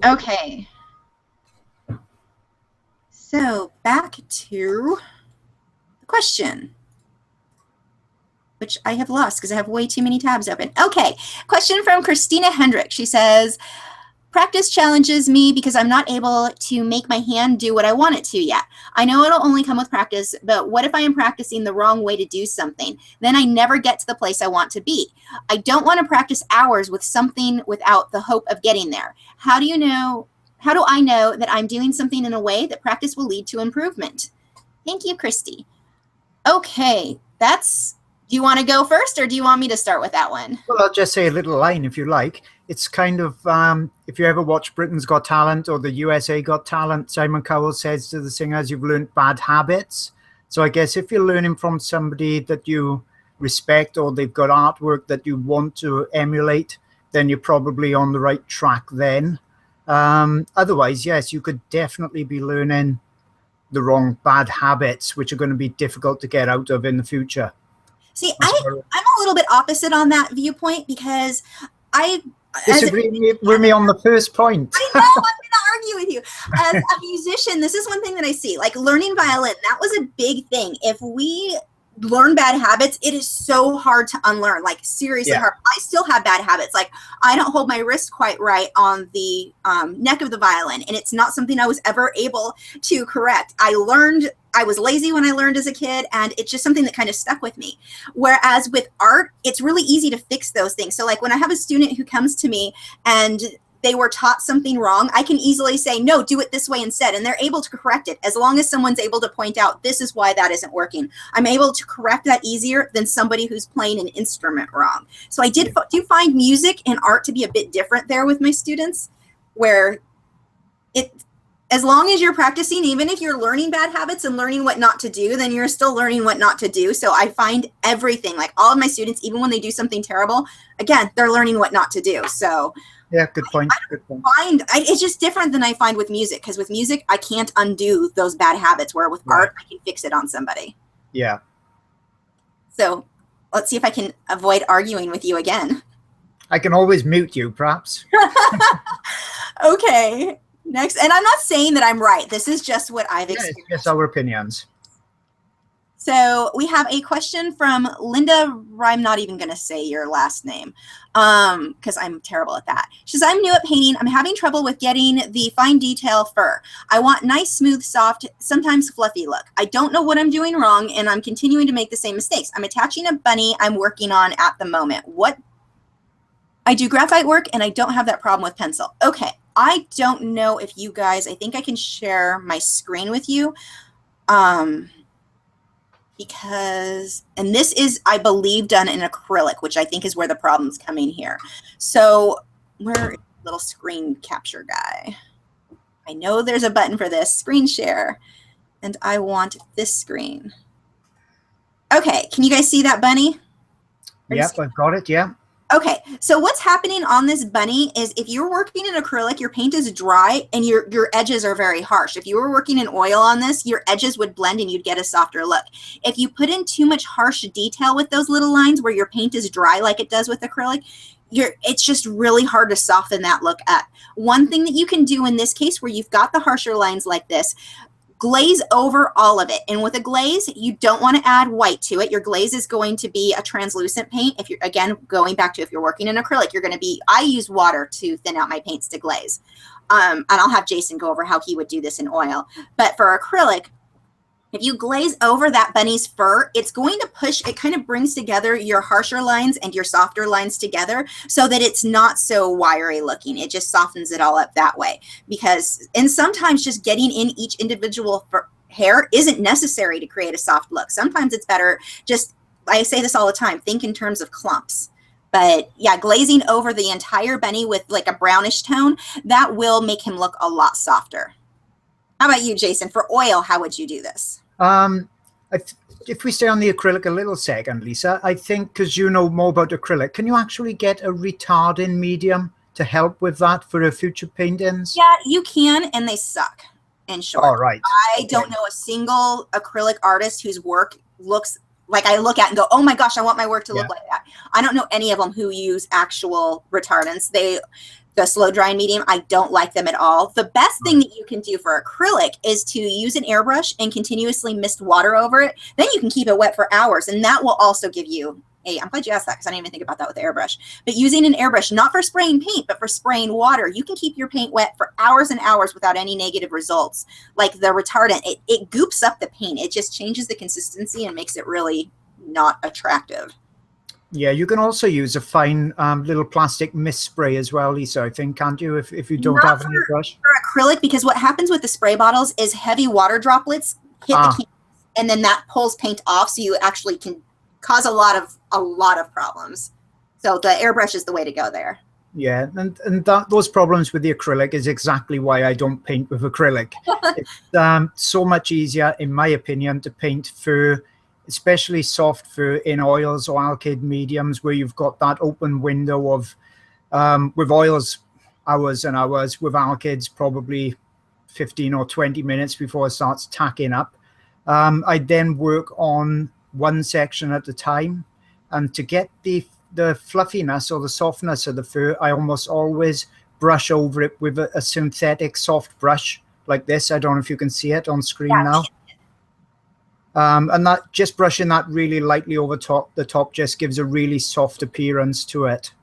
Okay. So back to the question, which I have lost because I have way too many tabs open. Okay, question from Christina Hendrick. She says, practice challenges me because I'm not able to make my hand do what I want it to yet. I know it'll only come with practice, but what if I am practicing the wrong way to do something? Then I never get to the place I want to be. I don't want to practice hours with something without the hope of getting there. How do I know that I'm doing something in a way that practice will lead to improvement? Thank you, Christy. Okay, do you want to go first or do you want me to start with that one? Well, I'll just say a little line if you like. It's kind of, if you ever watch Britain's Got Talent or the USA Got Talent, Simon Cowell says to the singers, you've learned bad habits. So I guess if you're learning from somebody that you respect or they've got artwork that you want to emulate, then you're probably on the right track then. Otherwise, yes, you could definitely be learning the wrong bad habits, which are going to be difficult to get out of in the future. See, I'm a little bit opposite on that viewpoint because I disagree with me on the first point. I know, I'm going to argue with you. As a musician, this is one thing that I see. Like learning violin, that was a big thing. If we learn bad habits, it is so hard to unlearn, like seriously hard. I still have bad habits. Like I don't hold my wrist quite right on the neck of the violin, and it's not something I was ever able to correct. I was lazy when I learned as a kid, and it's just something that kind of stuck with me. Whereas with art, it's really easy to fix those things. So like when I have a student who comes to me and they were taught something wrong, I can easily say, no, do it this way instead. And they're able to correct it. As long as someone's able to point out, this is why that isn't working. I'm able to correct that easier than somebody who's playing an instrument wrong. So I do find music and art to be a bit different there with my students, where as long as you're practicing, even if you're learning bad habits and learning what not to do, then you're still learning what not to do. So I find everything, like all of my students, even when they do something terrible, again, they're learning what not to do. So yeah, good point. It's just different than I find with music, because with music, I can't undo those bad habits, where with art, I can fix it on somebody. Yeah. So let's see if I can avoid arguing with you again. I can always mute you, perhaps. Okay. Next, and I'm not saying that I'm right. This is just what I've experienced. It's just our opinions. So we have a question from Linda. I'm not even going to say your last name because I'm terrible at that. She says, I'm new at painting. I'm having trouble with getting the fine detail fur. I want nice, smooth, soft, sometimes fluffy look. I don't know what I'm doing wrong, and I'm continuing to make the same mistakes. I'm attaching a bunny I'm working on at the moment. I do graphite work, and I don't have that problem with pencil. Okay. I don't know if you guys, I think I can share my screen with you because, and this is, I believe, done in acrylic, which I think is where the problem's coming here. So where little screen capture guy? I know there's a button for this, screen share, and I want this screen. Okay, can you guys see that bunny? Yep, I've got it, yeah. Okay, so what's happening on this bunny is if you're working in acrylic, your paint is dry and your edges are very harsh. If you were working in oil on this, your edges would blend and you'd get a softer look. If you put in too much harsh detail with those little lines where your paint is dry like it does with acrylic, it's just really hard to soften that look up. One thing that you can do in this case where you've got the harsher lines like this, glaze over all of it. And with a glaze, you don't want to add white to it. Your glaze is going to be a translucent paint. If you're, again, going back to if you're working in acrylic, you're going to be, I use water to thin out my paints to glaze. And I'll have Jason go over how he would do this in oil. But for acrylic, if you glaze over that bunny's fur, it's going to push, it kind of brings together your harsher lines and your softer lines together so that it's not so wiry looking. It just softens it all up that way. And sometimes just getting in each individual hair isn't necessary to create a soft look. Sometimes it's better just, I say this all the time, think in terms of clumps. But yeah, glazing over the entire bunny with like a brownish tone, that will make him look a lot softer. How about you, Jason? For oil, how would you do this? If we stay on the acrylic a little second, Lisa, I think because you know more about acrylic, can you actually get a retarding medium to help with that for future paintings? Yeah, you can, and they suck, in short. All right. I don't know a single acrylic artist whose work looks like I look at and go, oh my gosh, I want my work to look like that. I don't know any of them who use actual retardants. the slow drying medium. I don't like them at all. The best thing that you can do for acrylic is to use an airbrush and continuously mist water over it. Then you can keep it wet for hours, and that will also give you I'm glad you asked that because I didn't even think about that with the airbrush. But using an airbrush, not for spraying paint, but for spraying water, you can keep your paint wet for hours and hours without any negative results. Like the retardant, it goops up the paint. It just changes the consistency and makes it really not attractive. Yeah, you can also use a fine little plastic mist spray as well, Lisa, I think, can't you, if you don't have any brush? For acrylic, because what happens with the spray bottles is heavy water droplets hit the canvas, and then that pulls paint off, so you actually can cause a lot of problems. So the airbrush is the way to go there. Yeah, and those problems with the acrylic is exactly why I don't paint with acrylic. It's so much easier, in my opinion, to paint fur, especially soft fur, in oils or alkyd mediums where you've got that open window of, with oils, hours and hours, with alkyds, probably 15 or 20 minutes before it starts tacking up. I then work on one section at a time, and to get the fluffiness or the softness of the fur, I almost always brush over it with a synthetic soft brush like this. I don't know if you can see it on screen now. And that, just brushing that really lightly over the top just gives a really soft appearance to it.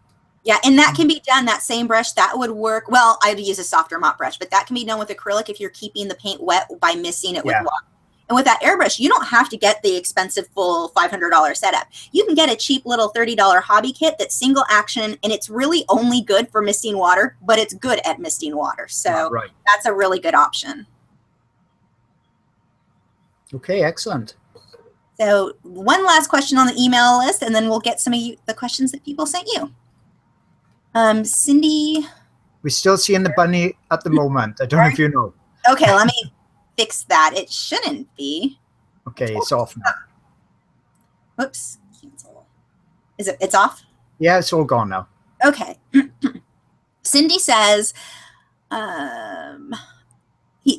Yeah, and that can be done, that same brush, that would work. Well, I'd use a softer mop brush, but that can be done with acrylic if you're keeping the paint wet by misting it with water. And with that airbrush, you don't have to get the expensive full $500 setup. You can get a cheap little $30 hobby kit that's single action, and it's really only good for misting water, but it's good at misting water. So that's a really good option. Okay, excellent. So one last question on the email list, and then we'll get some of the questions that people sent you. Cindy? We're still seeing the bunny at the moment. I don't know if you know. Okay, let me fix that. It shouldn't be. Okay, it's off now. Whoops. Cancel. It's off? Yeah, it's all gone now. Okay. Cindy says,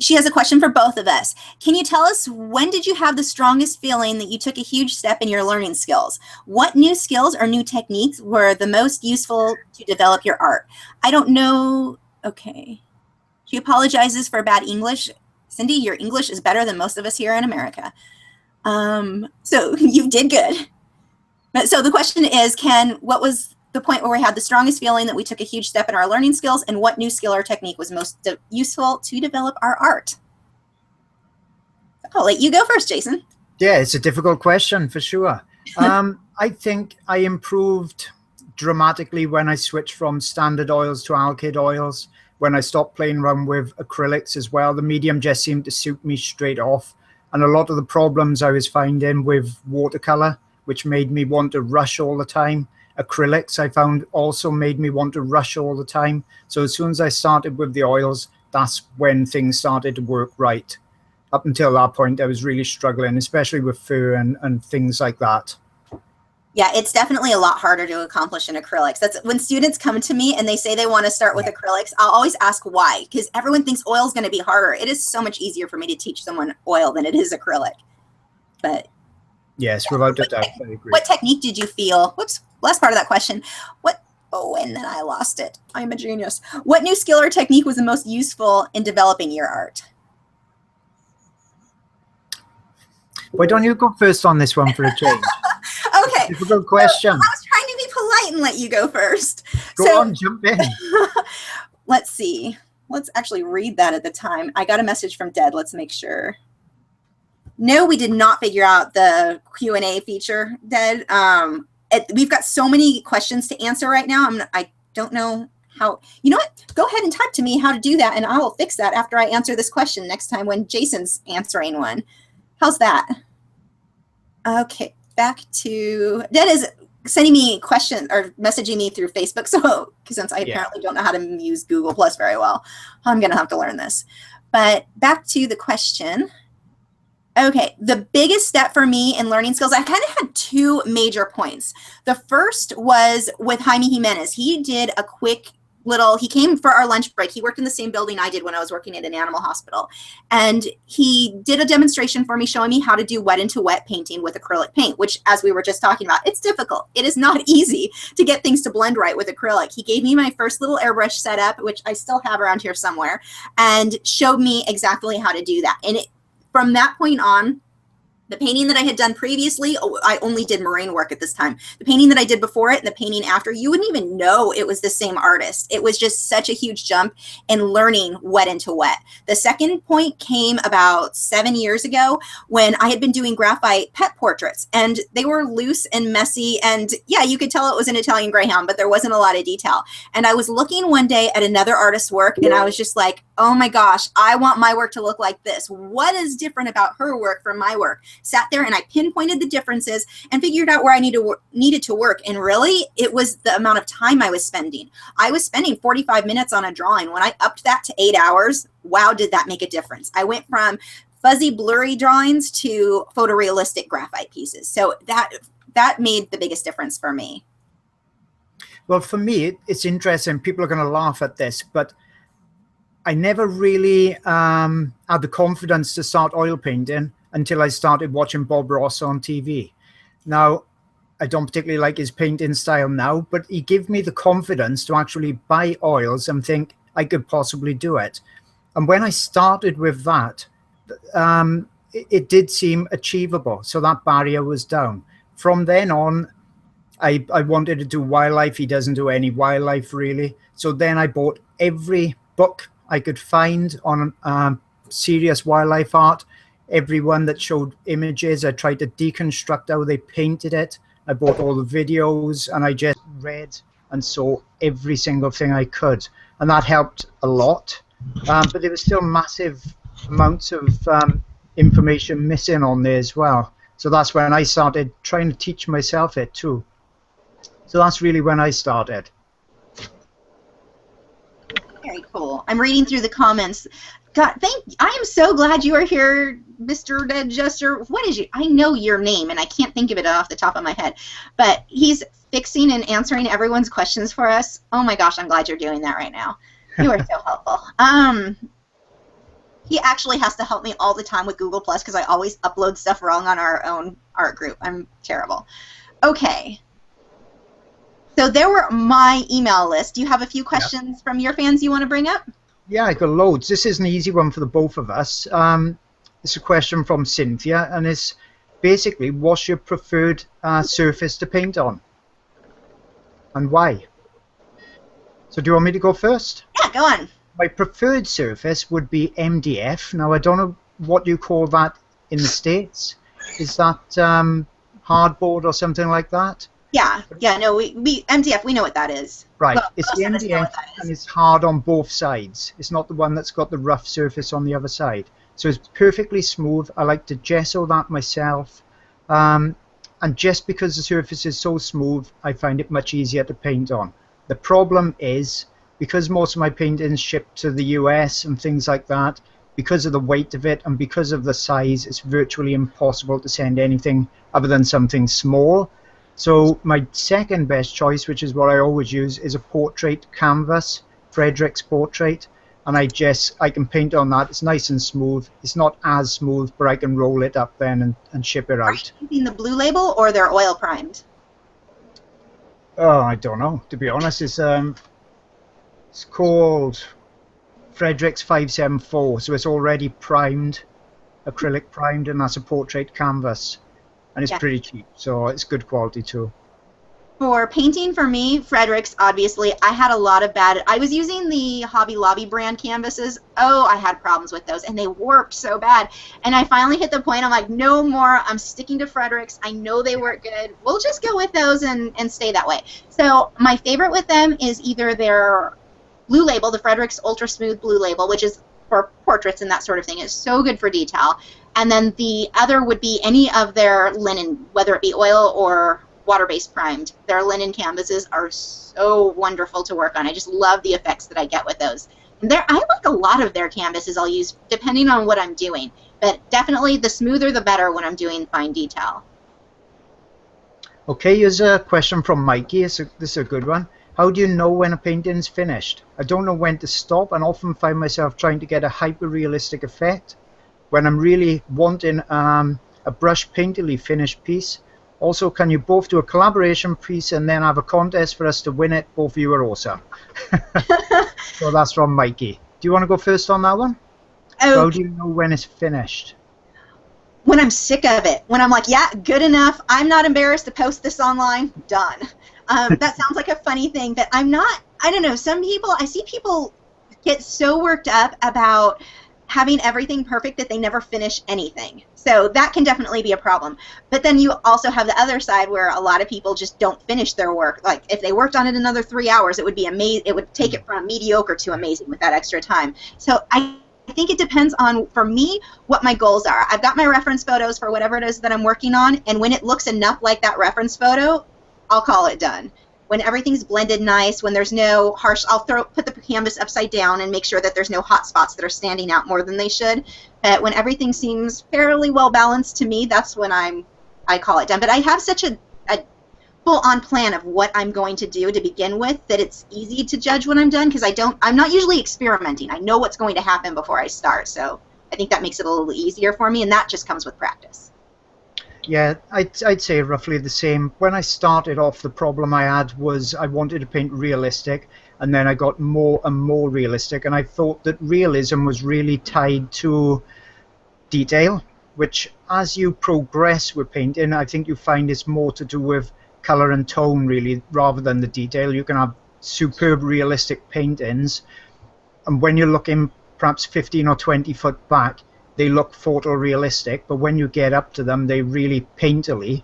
she has a question for both of us. Can you tell us, when did you have the strongest feeling that you took a huge step in your learning skills? What new skills or new techniques were the most useful to develop your art? I don't know. Okay. She apologizes for bad English. Cindy, your English is better than most of us here in America. So you did good. So the question is, what was the point where we had the strongest feeling that we took a huge step in our learning skills, and what new skill or technique was most useful to develop our art? I'll let you go first, Jason. Yeah, it's a difficult question for sure. I think I improved dramatically when I switched from standard oils to alkyd oils, when I stopped playing around with acrylics as well. The medium just seemed to suit me straight off. And a lot of the problems I was finding with watercolor, which made me want to rush all the time, acrylics I found also made me want to rush all the time. So as soon as I started with the oils, that's when things started to work right. Up until that point, I was really struggling, especially with fur and things like that. Yeah, it's definitely a lot harder to accomplish in acrylics. That's when students come to me and they say they want to start with acrylics, I'll always ask why, because everyone thinks oil is going to be harder. It is so much easier for me to teach someone oil than it is acrylic. But yes, without a doubt, I agree. What technique did you feel? Whoops, last part of that question. Oh, and then I lost it. I'm a genius. What new skill or technique was the most useful in developing your art? Why don't you go first on this one for a change? Okay. Difficult question. I was trying to be polite and let you go first. Go on, jump in. Let's see. Let's actually read that at the time. I got a message from Ded. Let's make sure. No, we did not figure out the Q&A feature, Ded. We've got so many questions to answer right now. I don't know how. You know what? Go ahead and type to me how to do that, and I will fix that after I answer this question next time when Jason's answering one. How's that? Okay, back to Ded is sending me questions or messaging me through Facebook. So since I apparently don't know how to use Google Plus very well, I'm gonna have to learn this. But back to the question. Okay, the biggest step for me in learning skills, I kind of had two major points. The first was with Jaime Jimenez. He did a quick he came for our lunch break. He worked in the same building I did when I was working at an animal hospital. And he did a demonstration for me showing me how to do wet into wet painting with acrylic paint, which, as we were just talking about, it's difficult. It is not easy to get things to blend right with acrylic. He gave me my first little airbrush setup, which I still have around here somewhere, and showed me exactly how to do that. And from that point on, the painting that I had done previously, I only did marine work at this time. The painting that I did before it and the painting after, you wouldn't even know it was the same artist. It was just such a huge jump in learning wet into wet. The second point came about 7 years ago when I had been doing graphite pet portraits, and they were loose and messy. And yeah, you could tell it was an Italian Greyhound, but there wasn't a lot of detail. And I was looking one day at another artist's work, and I was just like, oh my gosh, I want my work to look like this. What is different about her work from my work? Sat there and I pinpointed the differences and figured out where I needed to work. And really, it was the amount of time I was spending. I was spending 45 minutes on a drawing. When I upped that to 8 hours, wow, did that make a difference. I went from fuzzy, blurry drawings to photorealistic graphite pieces. So that made the biggest difference for me. Well, for me, it's interesting. People are going to laugh at this, but I never really had the confidence to start oil painting until I started watching Bob Ross on TV. Now, I don't particularly like his painting style now, but he gave me the confidence to actually buy oils and think I could possibly do it. And when I started with that, it did seem achievable. So that barrier was down. From then on, I wanted to do wildlife. He doesn't do any wildlife really. So then I bought every book I could find on serious wildlife art. Everyone that showed images, I tried to deconstruct how they painted it. I bought all the videos and I just read and saw every single thing I could. And that helped a lot. But there was still massive amounts of information missing on there as well. So that's when I started trying to teach myself it too. So that's really when I started. Very cool. I'm reading through the comments. God, I am so glad you are here, Mr. Jester. What is you? I know your name, and I can't think of it off the top of my head. But he's fixing and answering everyone's questions for us. Oh my gosh, I'm glad you're doing that right now. You are so helpful. He actually has to help me all the time with Google Plus because I always upload stuff wrong on our own art group. I'm terrible. Okay. So there were my email list. Do you have a few questions from your fans you want to bring up? Yeah, I got loads. This is an easy one for the both of us. It's a question from Cynthia, and it's basically, what's your preferred surface to paint on? And why? So do you want me to go first? Yeah, go on. My preferred surface would be MDF. Now, I don't know what you call that in the States. Is that hardboard or something like that? Yeah, no, we MDF, we know what that is. Right, well, it's the MDF and it's hard on both sides. It's not the one that's got the rough surface on the other side. So it's perfectly smooth. I like to gesso that myself. And just because the surface is so smooth, I find it much easier to paint on. The problem is, because most of my paintings ship to the US and things like that, because of the weight of it and because of the size, it's virtually impossible to send anything other than something small. So my second best choice, which is what I always use, is a portrait canvas, Frederick's portrait, and I can paint on that. It's nice and smooth. It's not as smooth, but I can roll it up then and ship it out. Are you using the blue label or they're oil primed? Oh, I don't know. To be honest, it's called Frederick's 574, so it's already primed, acrylic primed, and that's a portrait canvas. And it's pretty cheap, so it's good quality too. For painting, for me, Frederick's, obviously, I had a lot of I was using the Hobby Lobby brand canvases. Oh, I had problems with those, and they warped so bad. And I finally hit the point, I'm like, no more, I'm sticking to Frederick's. I know they work good. We'll just go with those and stay that way. So my favorite with them is either their blue label, the Frederick's Ultra Smooth Blue Label, which is for portraits and that sort of thing. It's so good for detail. And then the other would be any of their linen, whether it be oil or water-based primed. Their linen canvases are so wonderful to work on. I just love the effects that I get with those. And I like a lot of their canvases I'll use depending on what I'm doing. But definitely the smoother the better when I'm doing fine detail. Okay, here's a question from Mikey. This is a good one. How do you know when a painting's finished? I don't know when to stop and often find myself trying to get a hyper-realistic effect when I'm really wanting a brush painterly finished piece. Also, can you both do a collaboration piece and then have a contest for us to win it? Both of you are awesome. So that's from Mikey. Do you want to go first on that one? Oh, How do you know when it's finished? when I'm sick of it, when I'm like, yeah, good enough, I'm not embarrassed to post this online, done. That sounds like a funny thing, but I'm not. I don't know, some people, I see people get so worked up about having everything perfect that they never finish anything. So that can definitely be a problem. But then you also have the other side where a lot of people just don't finish their work. Like if they worked on it another 3 hours, it would be amazing. It would take it from mediocre to amazing with that extra time. So I think it depends on, for me, what my goals are. I've got my reference photos for whatever it is that I'm working on, and when it looks enough like that reference photo, I'll call it done. When everything's blended nice, when there's no harsh, I'll put the canvas upside down and make sure that there's no hot spots that are standing out more than they should. But when everything seems fairly well balanced to me, that's when I call it done. But I have such a full-on plan of what I'm going to do to begin with that it's easy to judge when I'm done, because I'm not usually experimenting. I know what's going to happen before I start, so I think that makes it a little easier for me, and that just comes with practice. Yeah, I'd say roughly the same. When I started off, the problem I had was I wanted to paint realistic, and then I got more and more realistic, and I thought that realism was really tied to detail, which as you progress with painting, I think you find it's more to do with color and tone really, rather than the detail. You can have superb realistic paintings, and when you're looking perhaps 15 or 20 foot back, they look photorealistic, but when you get up to them, they're really painterly.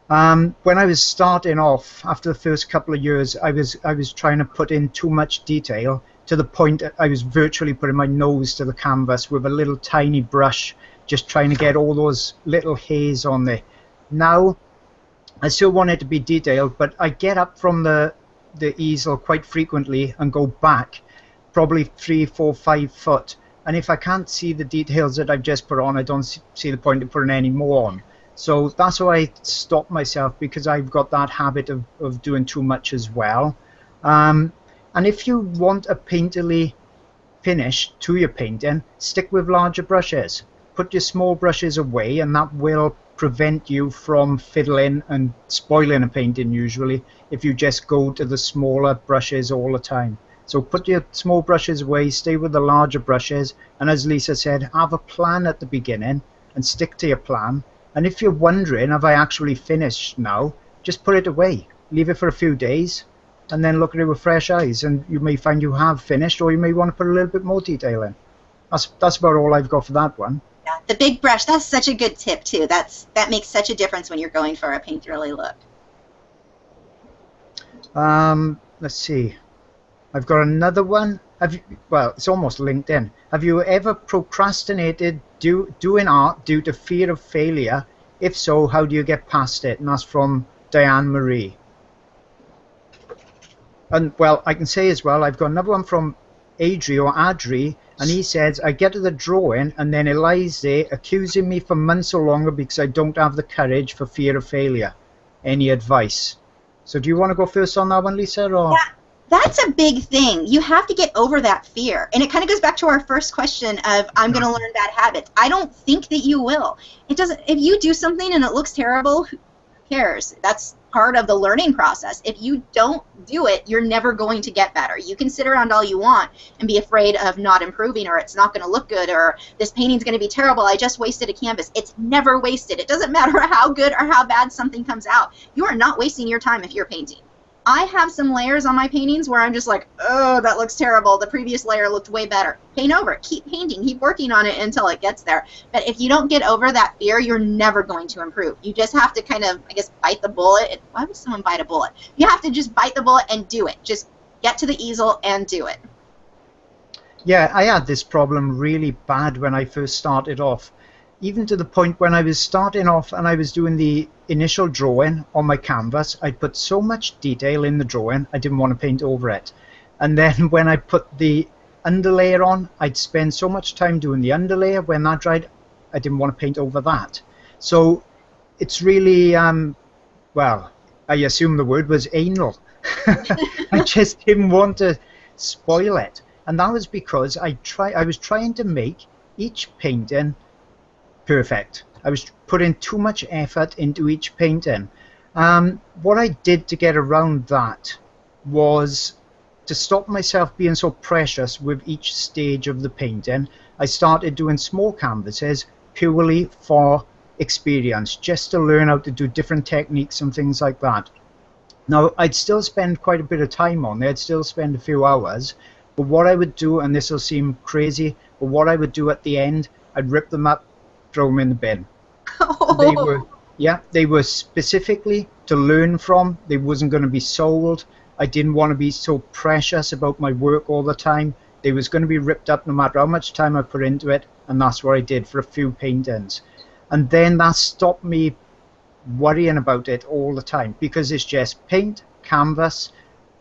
When I was starting off, after the first couple of years, I was trying to put in too much detail to the point that I was virtually putting my nose to the canvas with a little tiny brush, just trying to get all those little hairs on there. Now, I still want it to be detailed, but I get up from the easel quite frequently and go back, probably 3, 4, 5 foot. And if I can't see the details that I've just put on, I don't see the point of putting any more on. So that's why I stop myself, because I've got that habit of doing too much as well. And if you want a painterly finish to your painting, stick with larger brushes. Put your small brushes away, and that will prevent you from fiddling and spoiling a painting usually if you just go to the smaller brushes all the time. So put your small brushes away, stay with the larger brushes, and as Lisa said, have a plan at the beginning and stick to your plan. And if you're wondering, have I actually finished now, just put it away. Leave it for a few days and then look at it with fresh eyes, and you may find you have finished, or you may want to put a little bit more detail in. That's about all I've got for that one. Yeah, the big brush, that's such a good tip too. That makes such a difference when you're going for a painterly look. Let's see. I've got another one. Well, it's almost linked in. Have you ever procrastinated doing art due to fear of failure? If so, how do you get past it? And that's from Diane Marie. And well, I can say as well, I've got another one from Adri, and he says, I get to the drawing and then it lies there accusing me for months or longer because I don't have the courage for fear of failure. Any advice? So do you want to go first on that one, Lisa? Or? Yeah. That's a big thing. You have to get over that fear. And it kind of goes back to our first question of, I'm going to learn bad habits. I don't think that you will. It doesn't. If you do something and it looks terrible, who cares? That's part of the learning process. If you don't do it, you're never going to get better. You can sit around all you want and be afraid of not improving, or it's not going to look good, or this painting's going to be terrible. I just wasted a canvas. It's never wasted. It doesn't matter how good or how bad something comes out. You are not wasting your time if you're painting. I have some layers on my paintings where I'm just like, oh, that looks terrible. The previous layer looked way better. Paint over it. Keep painting. Keep working on it until it gets there. But if you don't get over that fear, you're never going to improve. You just have to kind of, I guess, bite the bullet. Why would someone bite a bullet? You have to just bite the bullet and do it. Just get to the easel and do it. Yeah, I had this problem really bad when I first started off. Even to the point when I was starting off and I was doing the initial drawing on my canvas, I put so much detail in the drawing, I didn't want to paint over it. And then when I put the underlayer on, I'd spend so much time doing the underlayer. When that dried, I didn't want to paint over that. So it's really, well, I assume the word was anal. I just didn't want to spoil it. And that was because I was trying to make each painting perfect. I was putting too much effort into each painting. What I did to get around that was to stop myself being so precious with each stage of the painting. I started doing small canvases purely for experience, just to learn how to do different techniques and things like that. Now, I'd still spend quite a bit of time on it. I'd still spend a few hours. But what I would do, and this will seem crazy, but what I would do at the end, I'd rip them up, throw them in the bin. They were, yeah, they were specifically to learn from. They wasn't going to be sold. I didn't want to be so precious about my work all the time. They was going to be ripped up no matter how much time I put into it, and that's what I did for a few paintings. And then that stopped me worrying about it all the time, because it's just paint, canvas.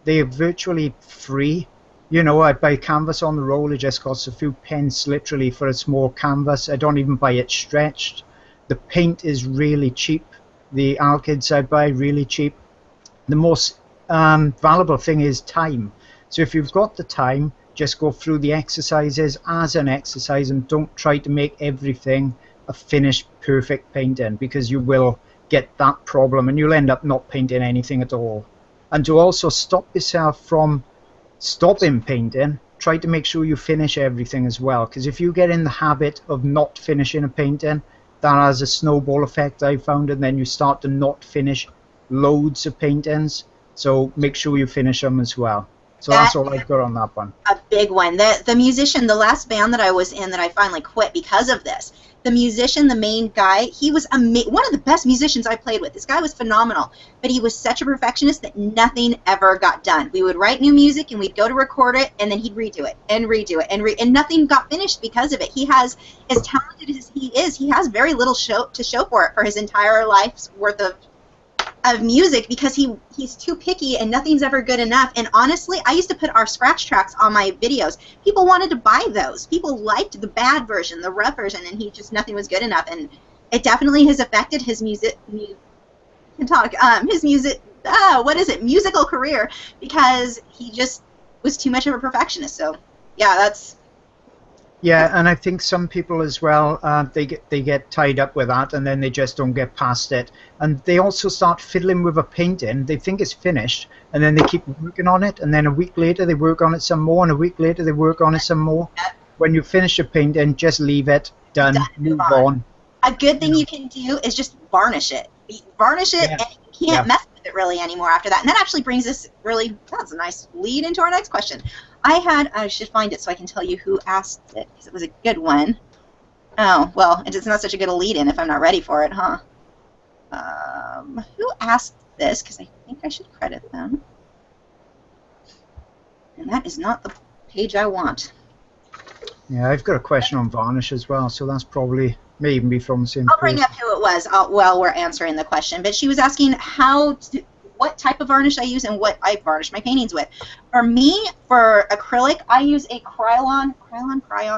They are virtually free. You know, I buy canvas on the roll. It just costs a few pence literally for a small canvas. I don't even buy it stretched. The paint is really cheap. The alkyds I buy really cheap. The most valuable thing is time. So if you've got the time, just go through the exercises as an exercise and don't try to make everything a finished perfect painting, because you will get that problem and you'll end up not painting anything at all. And to also stop yourself from stopping painting, try to make sure you finish everything as well, because if you get in the habit of not finishing a painting, that has a snowball effect, I found, and then you start to not finish loads of paintings. So make sure you finish them as well. So that's all I've got on that one. A big one. The musician, the last band that I was in that I finally quit because of this, the musician, the main guy, he was one of the best musicians I played with. This guy was phenomenal, but he was such a perfectionist that nothing ever got done. We would write new music and we'd go to record it, and then he'd redo it and redo it and nothing got finished because of it. He has, as talented as he is, he has very little to show for it for his entire life's worth of music, because he's too picky and nothing's ever good enough. And honestly, I used to put our scratch tracks on my videos. People wanted to buy those. People liked the bad version, the rough version, and nothing was good enough. And it definitely has affected his musical career, because he just was too much of a perfectionist. So yeah, that's. Yeah, and I think some people as well, they get tied up with that, and then they just don't get past it. And they also start fiddling with a painting. They think it's finished, and then they keep working on it, and then a week later they work on it some more, and a week later they work on it some more. When you finish a painting, just leave it, done, move on. A good thing you can do is just varnish it. Varnish it, and you can't mess with it really anymore after that. And that actually brings us that's a nice lead into our next question. I should find it so I can tell you who asked it, because it was a good one. Oh, well, it's not such a good lead-in if I'm not ready for it, huh? Who asked this? Because I think I should credit them. And that is not the page I want. Yeah, I've got a question on varnish as well, so that's probably may even be from the same I'll bring up who it was while we're answering the question. But she was asking what type of varnish I use and what I varnish my paintings with. For me, for acrylic, I use a Krylon,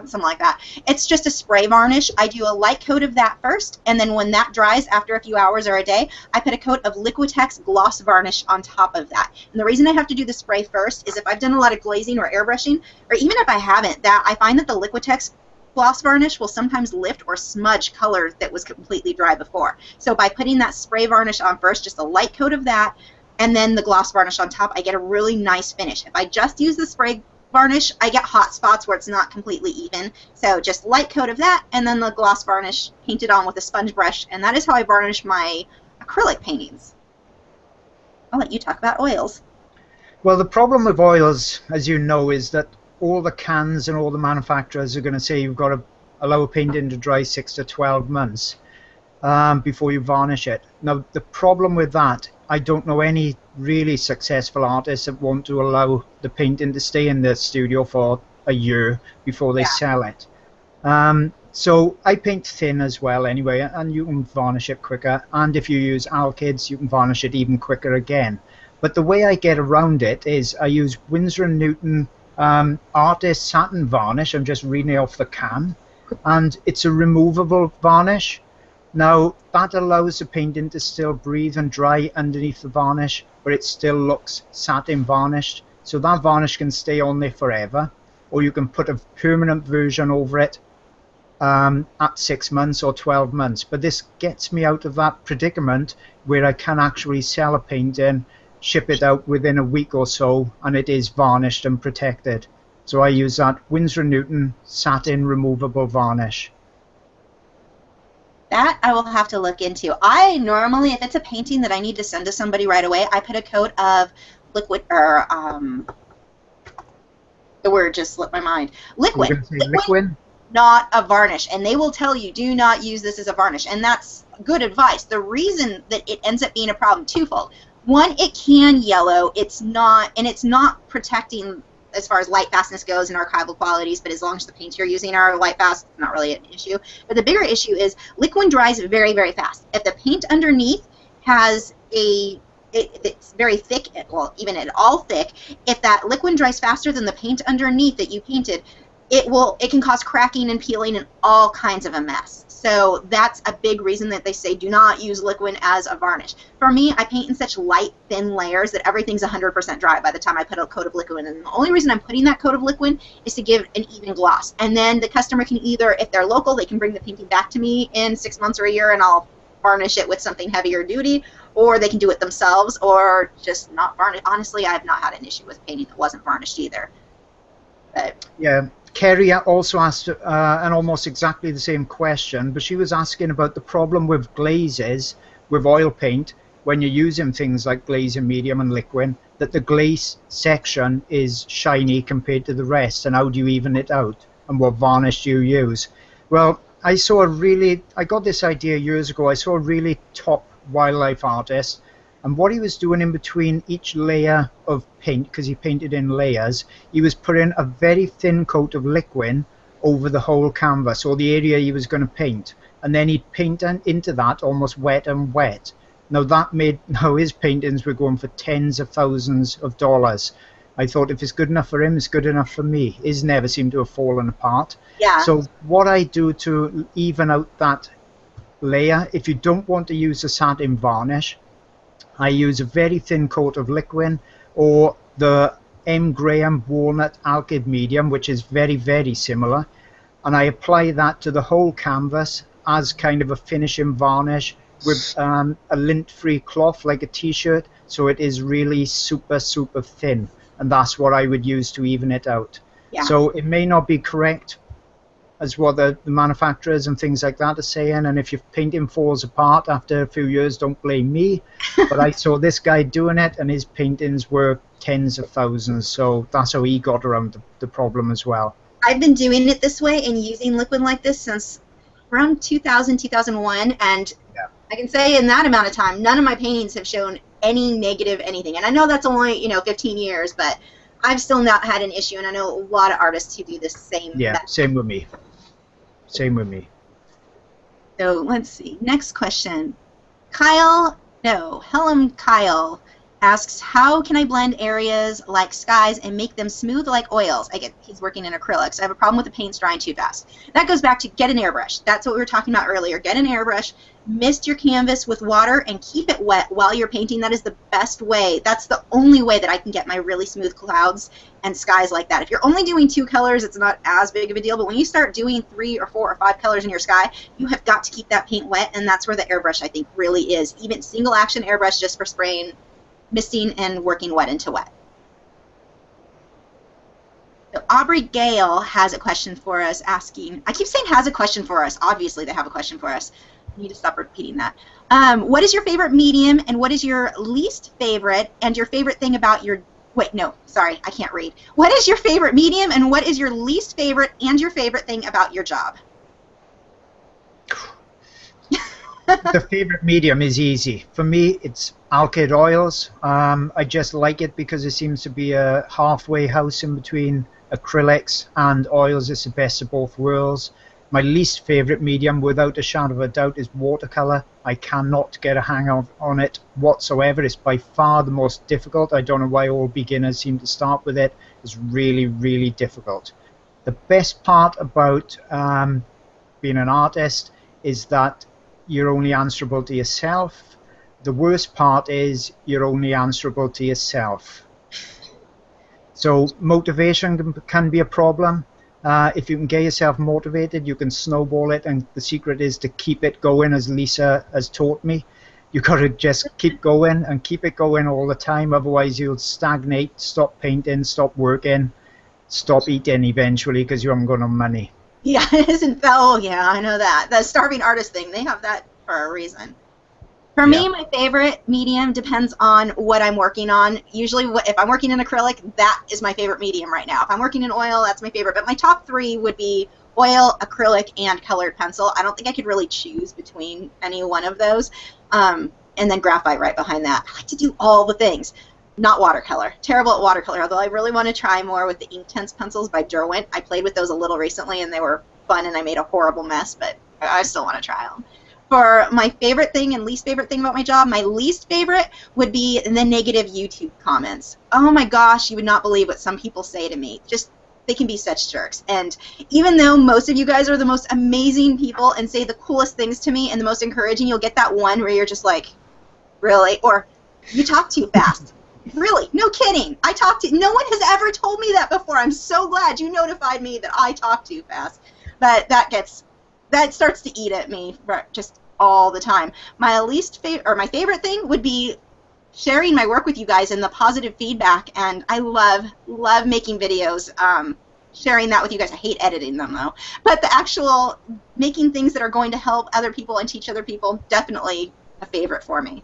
something like that. It's just a spray varnish. I do a light coat of that first, and then when that dries after a few hours or a day, I put a coat of Liquitex gloss varnish on top of that. And the reason I have to do the spray first is if I've done a lot of glazing or airbrushing, or even if I haven't, I find that the Liquitex gloss varnish will sometimes lift or smudge color that was completely dry before. So by putting that spray varnish on first, just a light coat of that, and then the gloss varnish on top, I get a really nice finish. If I just use the spray varnish, I get hot spots where it's not completely even. So just light coat of that, and then the gloss varnish painted on with a sponge brush, and that is how I varnish my acrylic paintings. I'll let you talk about oils. Well, the problem with oils, as you know, is that all the cans and all the manufacturers are going to say you've got to allow a painting to dry 6 to 12 months before you varnish it. Now, the problem with that, I don't know any really successful artists that want to allow the painting to stay in the studio for a year before they sell it. So I paint thin as well anyway, and you can varnish it quicker. And if you use alkyds, you can varnish it even quicker again. But the way I get around it is I use Winsor & Newton Artist Satin Varnish. I'm just reading it off the can, and it's a removable varnish. Now that allows the painting to still breathe and dry underneath the varnish, but it still looks satin varnished. So that varnish can stay on there forever, or you can put a permanent version over it at 6 months or 12 months. But this gets me out of that predicament where I can actually sell a painting, ship it out within a week or so, and it is varnished and protected. So I use that Winsor & Newton satin removable varnish. That I will have to look into. I normally, if it's a painting that I need to send to somebody right away, I put a coat of liquid, or the word just slipped my mind. Liquid. You're going to say liquid? Not a varnish. And they will tell you, do not use this as a varnish. And that's good advice. The reason that it ends up being a problem, twofold. One, it can yellow. It's not protecting as far as light fastness goes and archival qualities, but as long as the paints you're using are light fast, it's not really an issue. But the bigger issue is liquid dries very, very fast. If the paint underneath has it's very thick, well, even at all thick, if that liquid dries faster than the paint underneath that you painted, it can cause cracking and peeling and all kinds of a mess. So that's a big reason that they say do not use liquid as a varnish. For me, I paint in such light, thin layers that everything's 100% dry by the time I put a coat of liquid. And the only reason I'm putting that coat of liquid is to give an even gloss. And then the customer can either, if they're local, they can bring the painting back to me in 6 months or a year and I'll varnish it with something heavier duty, or they can do it themselves or just not varnish. Honestly, I've not had an issue with painting that wasn't varnished either. But yeah. Kerry also asked an almost exactly the same question, but she was asking about the problem with glazes with oil paint when you're using things like glazing medium and liquid, that the glaze section is shiny compared to the rest, and how do you even it out, and what varnish do you use? Well, I got this idea years ago. I saw a really top wildlife artist, and what he was doing in between each layer of paint, because he painted in layers, he was putting a very thin coat of liquid over the whole canvas, or the area he was going to paint. And then he'd paint into that almost wet and wet. Now his paintings were going for tens of thousands of dollars. I thought if it's good enough for him, it's good enough for me. His never seemed to have fallen apart. yeah. So what I do to even out that layer, if you don't want to use a satin varnish, I use a very thin coat of liquid or the M. Graham Walnut Alkyd Medium, which is very, very similar, and I apply that to the whole canvas as kind of a finishing varnish with a lint-free cloth like a t-shirt, so it is really super, super thin, and that's what I would use to even it out. Yeah. So it may not be correct as what the manufacturers and things like that are saying, and if your painting falls apart after a few years, don't blame me. But I saw this guy doing it, and his paintings were tens of thousands, so that's how he got around the problem as well. I've been doing it this way and using liquid like this since around 2000, 2001, and yeah. I can say in that amount of time, none of my paintings have shown any negative anything. And I know that's only 15 years, but I've still not had an issue, and I know a lot of artists who do the same. Yeah, same with me. Same with me. So let's see. Next question. Helm Kyle asks, how can I blend areas like skies and make them smooth like oils? He's working in acrylics. I have a problem with the paints drying too fast. That goes back to get an airbrush. That's what we were talking about earlier. Get an airbrush, mist your canvas with water, and keep it wet while you're painting. That is the best way. That's the only way that I can get my really smooth clouds and skies like that. If you're only doing 2 colors, it's not as big of a deal, but when you start doing 3 or 4 or 5 colors in your sky, you have got to keep that paint wet, and that's where the airbrush, I think, really is. Even single action airbrush just for spraying, misting, and working wet into wet. So Aubrey Gale has a question for us asking, I keep saying has a question for us. Obviously they have a question for us. I need to stop repeating that. What is your favorite medium, and what is your least favorite, and your favorite thing about your, wait, no, sorry, I can't read. What is your favorite medium, and what is your least favorite and your favorite thing about your job? The favorite medium is easy. For me, it's alkyd oils. I just like it because it seems to be a halfway house in between acrylics and oils. It's the best of both worlds. My least favorite medium, without a shadow of a doubt, is watercolor. I cannot get a hang on it whatsoever. It's by far the most difficult. I don't know why all beginners seem to start with it. It's really, really difficult. The best part about being an artist is that you're only answerable to yourself. the worst part is you're only answerable to yourself. So motivation can be a problem. If you can get yourself motivated, you can snowball it, and the secret is to keep it going, as Lisa has taught me. You got to just keep going and keep it going all the time, otherwise you'll stagnate, stop painting, stop working, stop eating eventually because you haven't got no money. Yeah, isn't that? Oh, yeah, I know that. The starving artist thing, they have that for a reason. For me, my favorite medium depends on what I'm working on. Usually, if I'm working in acrylic, that is my favorite medium right now. If I'm working in oil, that's my favorite. But my top three would be oil, acrylic, and colored pencil. I don't think I could really choose between any one of those. And then graphite right behind that. I like to do all the things. Not watercolor. Terrible at watercolor, although I really want to try more with the Inktense pencils by Derwent. I played with those a little recently, and they were fun, and I made a horrible mess, but I still want to try them. For my favorite thing and least favorite thing about my job, my least favorite would be the negative YouTube comments. Oh my gosh, you would not believe what some people say to me. Just, they can be such jerks. And even though most of you guys are the most amazing people and say the coolest things to me and the most encouraging, you'll get that one where you're just like, really? Or, you talk too fast. Really? No kidding. No one has ever told me that before. I'm so glad you notified me that I talk too fast. But that starts to eat at me just all the time. My my favorite thing would be sharing my work with you guys and the positive feedback, and I love making videos, sharing that with you guys. I hate editing them though, but the actual making things that are going to help other people and teach other people, definitely a favorite for me.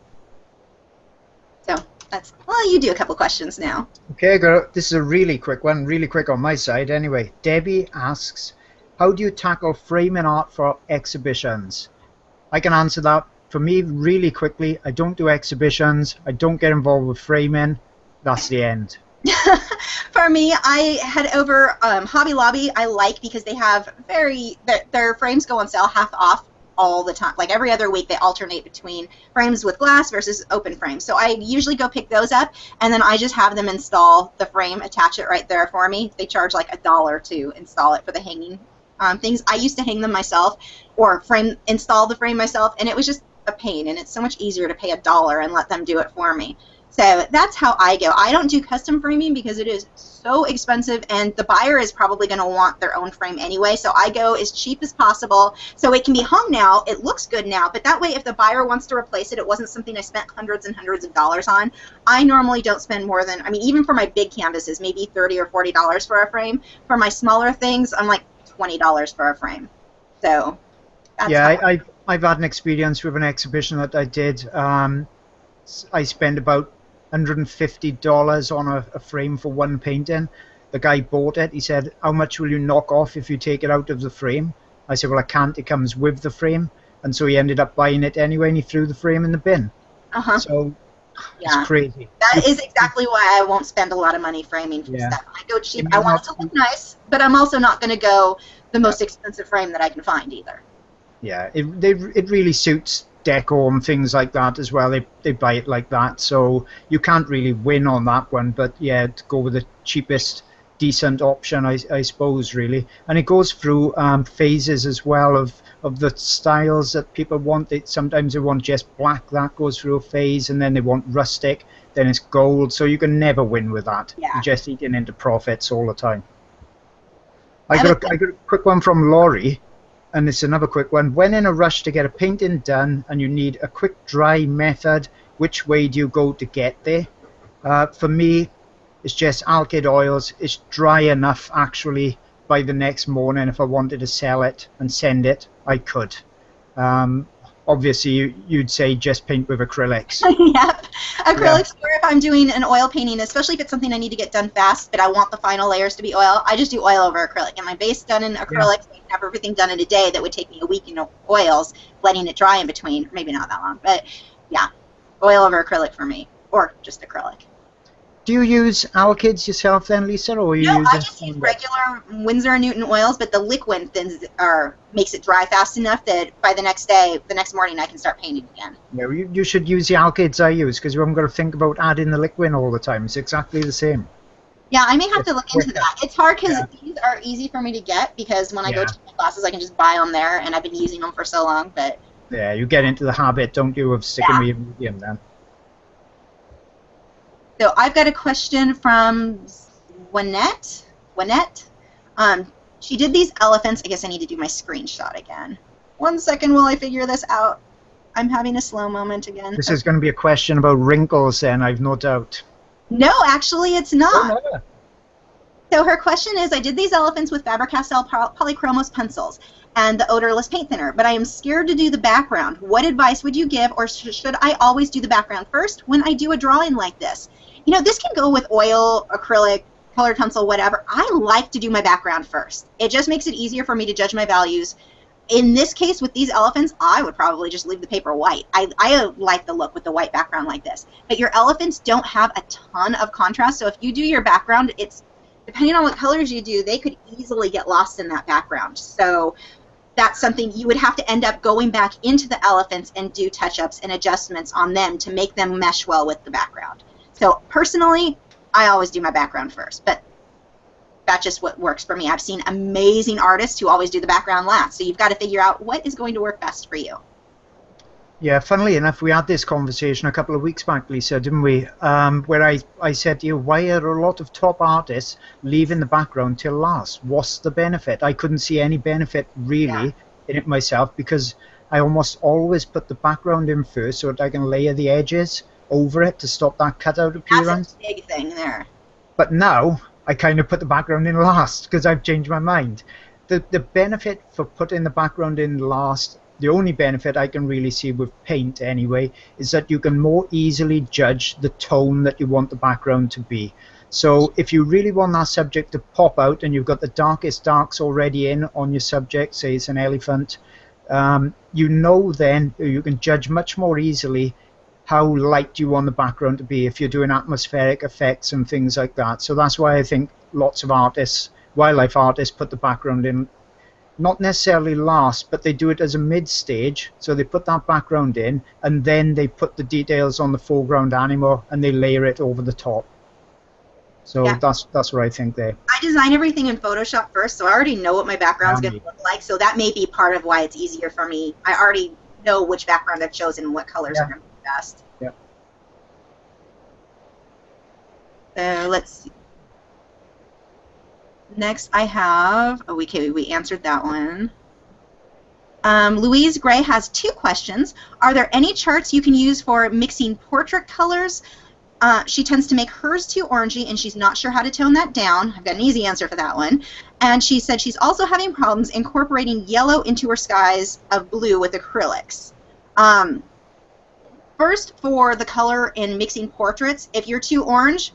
So that's, well, you do a couple questions now. Okay, girl, this is a really quick one, really quick on my side anyway. Debbie asks, how do you tackle framing art for exhibitions? I can answer that. For me, really quickly, I don't do exhibitions. I don't get involved with framing. That's the end. For me, I head over Hobby Lobby. I like because they have their frames go on sale half off all the time. Like every other week, they alternate between frames with glass versus open frames. So I usually go pick those up, and then I just have them install the frame, attach it right there for me. They charge like $1 to install it for the hanging things. I used to hang them myself or install the frame myself, and it was just a pain, and it's so much easier to pay $1 and let them do it for me. So that's how I go. I don't do custom framing because it is so expensive, and the buyer is probably going to want their own frame anyway, so I go as cheap as possible so it can be hung now, it looks good now, but that way if the buyer wants to replace it, it wasn't something I spent hundreds and hundreds of dollars on. I normally don't spend more than, I mean, even for my big canvases, maybe $30 or $40 for a frame. For my smaller things, I'm like $20 for a frame. So that's I've had an experience with an exhibition that I did. I spent about $150 on a frame for one painting. The guy bought it. He said, how much will you knock off if you take it out of the frame? I said, well, I can't. It comes with the frame. And so he ended up buying it anyway, and he threw the frame in the bin. So it's crazy. That is exactly why I won't spend a lot of money framing for stuff. I go cheap. I want it to look nice, but I'm also not going to go the most expensive frame that I can find either. Yeah, it really suits decor and things like that as well. They buy it like that, so you can't really win on that one. But yeah, to go with the cheapest decent option, I suppose, really. And it goes through phases as well of the styles that people want. Sometimes they want just black, that goes through a phase, and then they want rustic, then it's gold. So you can never win with that. You're just eating into profits all the time. I got a quick one from Laurie. And it's another quick one. When in a rush to get a painting done and you need a quick dry method, which way do you go to get there? For me, it's just alkyd oils. It's dry enough, actually, by the next morning. If I wanted to sell it and send it, I could. Obviously, you'd say just paint with acrylics. Yep. Acrylics, or if I'm doing an oil painting, especially if it's something I need to get done fast, but I want the final layers to be oil, I just do oil over acrylic. And my base done in acrylics, I have everything done in a day that would take me a week in oils, letting it dry in between. Maybe not that long, but yeah, oil over acrylic for me, or just acrylic. Do you use alkyds yourself then, Lisa, or you use? No, I just use regular Winsor & Newton oils, but the liquid makes it dry fast enough that by the next morning, I can start painting again. Yeah, you should use the alkyds I use, because you haven't got to think about adding the liquid all the time. It's exactly the same. Yeah, I may have to look into that. It's hard because these are easy for me to get, because when I go to my classes, I can just buy them there, and I've been using them for so long. But Yeah, you get into the habit, don't you, of sticking with your medium then. So I've got a question from Wynette. She did these elephants. I guess I need to do my screenshot again. 1 second while I figure this out. I'm having a slow moment again. This is going to be a question about wrinkles then, I've no doubt. No, actually it's not. Oh, no. So her question is, I did these elephants with Faber-Castell Polychromos pencils and the odorless paint thinner, but I am scared to do the background. What advice would you give, or should I always do the background first when I do a drawing like this? You know, this can go with oil, acrylic, colored pencil, whatever. I like to do my background first. It just makes it easier for me to judge my values. In this case, with these elephants, I would probably just leave the paper white. I like the look with the white background like this. But your elephants don't have a ton of contrast, so if you do your background, it's depending on what colors you do, they could easily get lost in that background. So that's something you would have to end up going back into the elephants and do touch-ups and adjustments on them to make them mesh well with the background. So personally, I always do my background first, but that's just what works for me. I've seen amazing artists who always do the background last. So you've got to figure out what is going to work best for you. Yeah, funnily enough, we had this conversation a couple of weeks back, Lisa, didn't we? Where I said to you, why are a lot of top artists leaving the background till last? What's the benefit? I couldn't see any benefit really in it myself, because I almost always put the background in first so that I can layer the edges over it to stop that cutout appearance. That's a big thing there. But now I kind of put the background in last because I've changed my mind. The benefit for putting the background in last, the only benefit I can really see with paint anyway, is that you can more easily judge the tone that you want the background to be. So if you really want that subject to pop out and you've got the darkest darks already in on your subject, say it's an elephant, you know then you can judge much more easily how light you want the background to be if you're doing atmospheric effects and things like that. So that's why I think lots of artists, wildlife artists, put the background in not necessarily last, but they do it as a mid-stage. So they put that background in and then they put the details on the foreground animal and they layer it over the top. So that's what I think there. I design everything in Photoshop first, so I already know what my background's going to look like. So that may be part of why it's easier for me. I already know which background I've chosen and what colors are going to be best. Yeah. So let's see. Next I have, we answered that one. Louise Gray has 2 questions. Are there any charts you can use for mixing portrait colors? She tends to make hers too orangey and she's not sure how to tone that down. I've got an easy answer for that one. And she said she's also having problems incorporating yellow into her skies of blue with acrylics. First, for the color in mixing portraits, if you're too orange,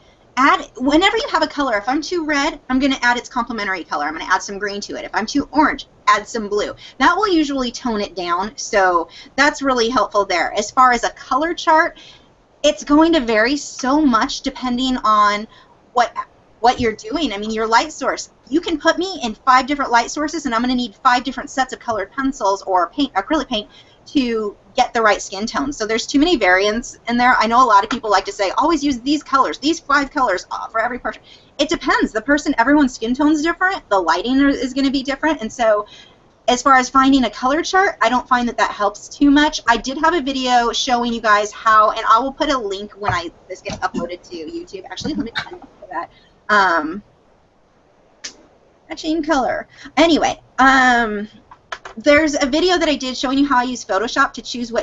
whenever you have a color, if I'm too red, I'm going to add its complementary color. I'm going to add some green to it. If I'm too orange, add some blue. That will usually tone it down, so that's really helpful there. As far as a color chart, it's going to vary so much depending on what you're doing. I mean, your light source, you can put me in 5 different light sources and I'm going to need 5 different sets of colored pencils or paint, acrylic paint, to get the right skin tone. So there's too many variants in there. I know a lot of people like to say, always use these colors, these 5 colors for every portrait. It depends. The person, everyone's skin tone is different. The lighting is going to be different. And so as far as finding a color chart, I don't find that helps too much. I did have a video showing you guys how, and I will put a link when this gets uploaded to YouTube. Actually, let me put that. Matching color. Anyway, there's a video that I did showing you how I use Photoshop to choose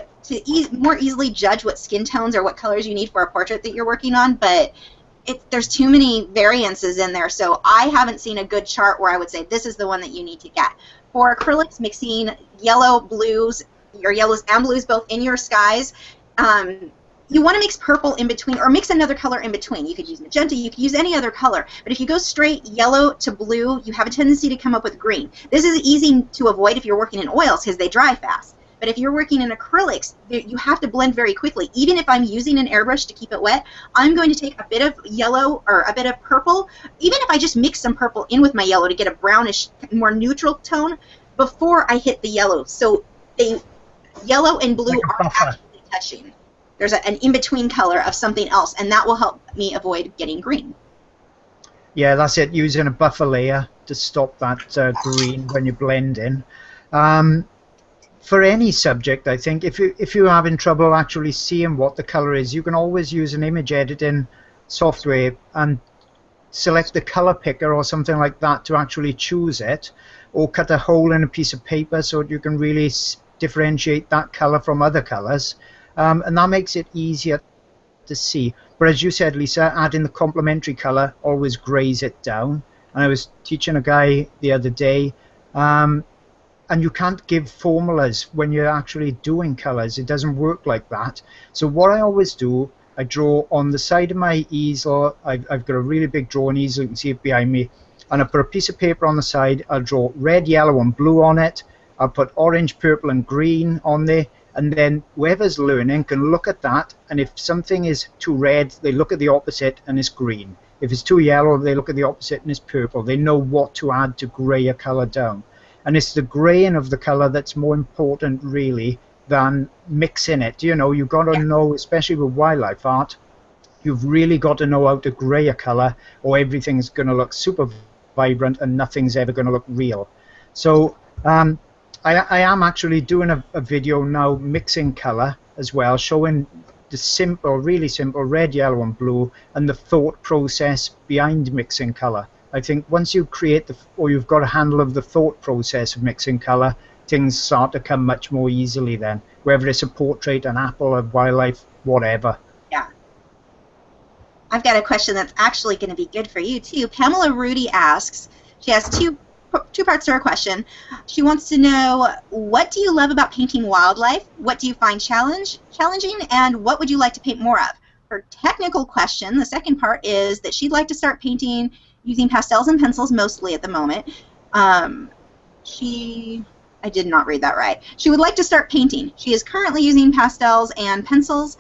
more easily judge what skin tones or what colors you need for a portrait that you're working on, but there's too many variances in there, so I haven't seen a good chart where I would say this is the one that you need to get. For acrylics, mixing yellow, blues, your yellows and blues both in your skies, you want to mix purple in between, or mix another color in between. You could use magenta, you could use any other color. But if you go straight yellow to blue, you have a tendency to come up with green. This is easy to avoid if you're working in oils because they dry fast. But if you're working in acrylics, you have to blend very quickly. Even if I'm using an airbrush to keep it wet, I'm going to take a bit of yellow or a bit of purple, even if I just mix some purple in with my yellow to get a brownish, more neutral tone before I hit the yellow. So yellow and blue are actually touching. There's an in-between color of something else, and that will help me avoid getting green. Yeah, that's it, using a buffer layer to stop that green when you blend in. for any subject, I think if you're having trouble actually seeing what the color is, you can always use an image editing software and select the color picker or something like that to actually choose it, or cut a hole in a piece of paper so you can really differentiate that color from other colors, and that makes it easier to see. But as you said, Lisa, adding the complementary color always grays it down. And I was teaching a guy the other day, and you can't give formulas when you're actually doing colors. It doesn't work like that. So what I always do, I draw on the side of my easel. I've got a really big drawing easel, you can see it behind me, and I put a piece of paper on the side. I'll draw red, yellow and blue on it. I'll put orange, purple and green on there, and then whoever's learning can look at that, and if something is too red, they look at the opposite and it's green. If it's too yellow, they look at the opposite and it's purple. They know what to add to grey a colour down. And it's the greying of the colour that's more important, really, than mixing it. You know, you've got to know, especially with wildlife art, you've really got to know how to grey a colour, or everything's going to look super vibrant and nothing's ever going to look real. So I am actually doing a video now mixing colour as well, showing the simple, really simple red, yellow and blue, and the thought process behind mixing colour. I think once you create or you've got a handle of the thought process of mixing colour, things start to come much more easily then, whether it's a portrait, an apple, a wildlife, whatever. Yeah. I've got a question that's actually going to be good for you too. Pamela Rudy asks, she has two parts to her question. She wants to know, what do you love about painting wildlife? What do you find challenging? And what would you like to paint more of? Her technical question, the second part, is that she'd like to start painting using pastels and pencils mostly at the moment. I did not read that right. She would like to start painting. She is currently using pastels and pencils.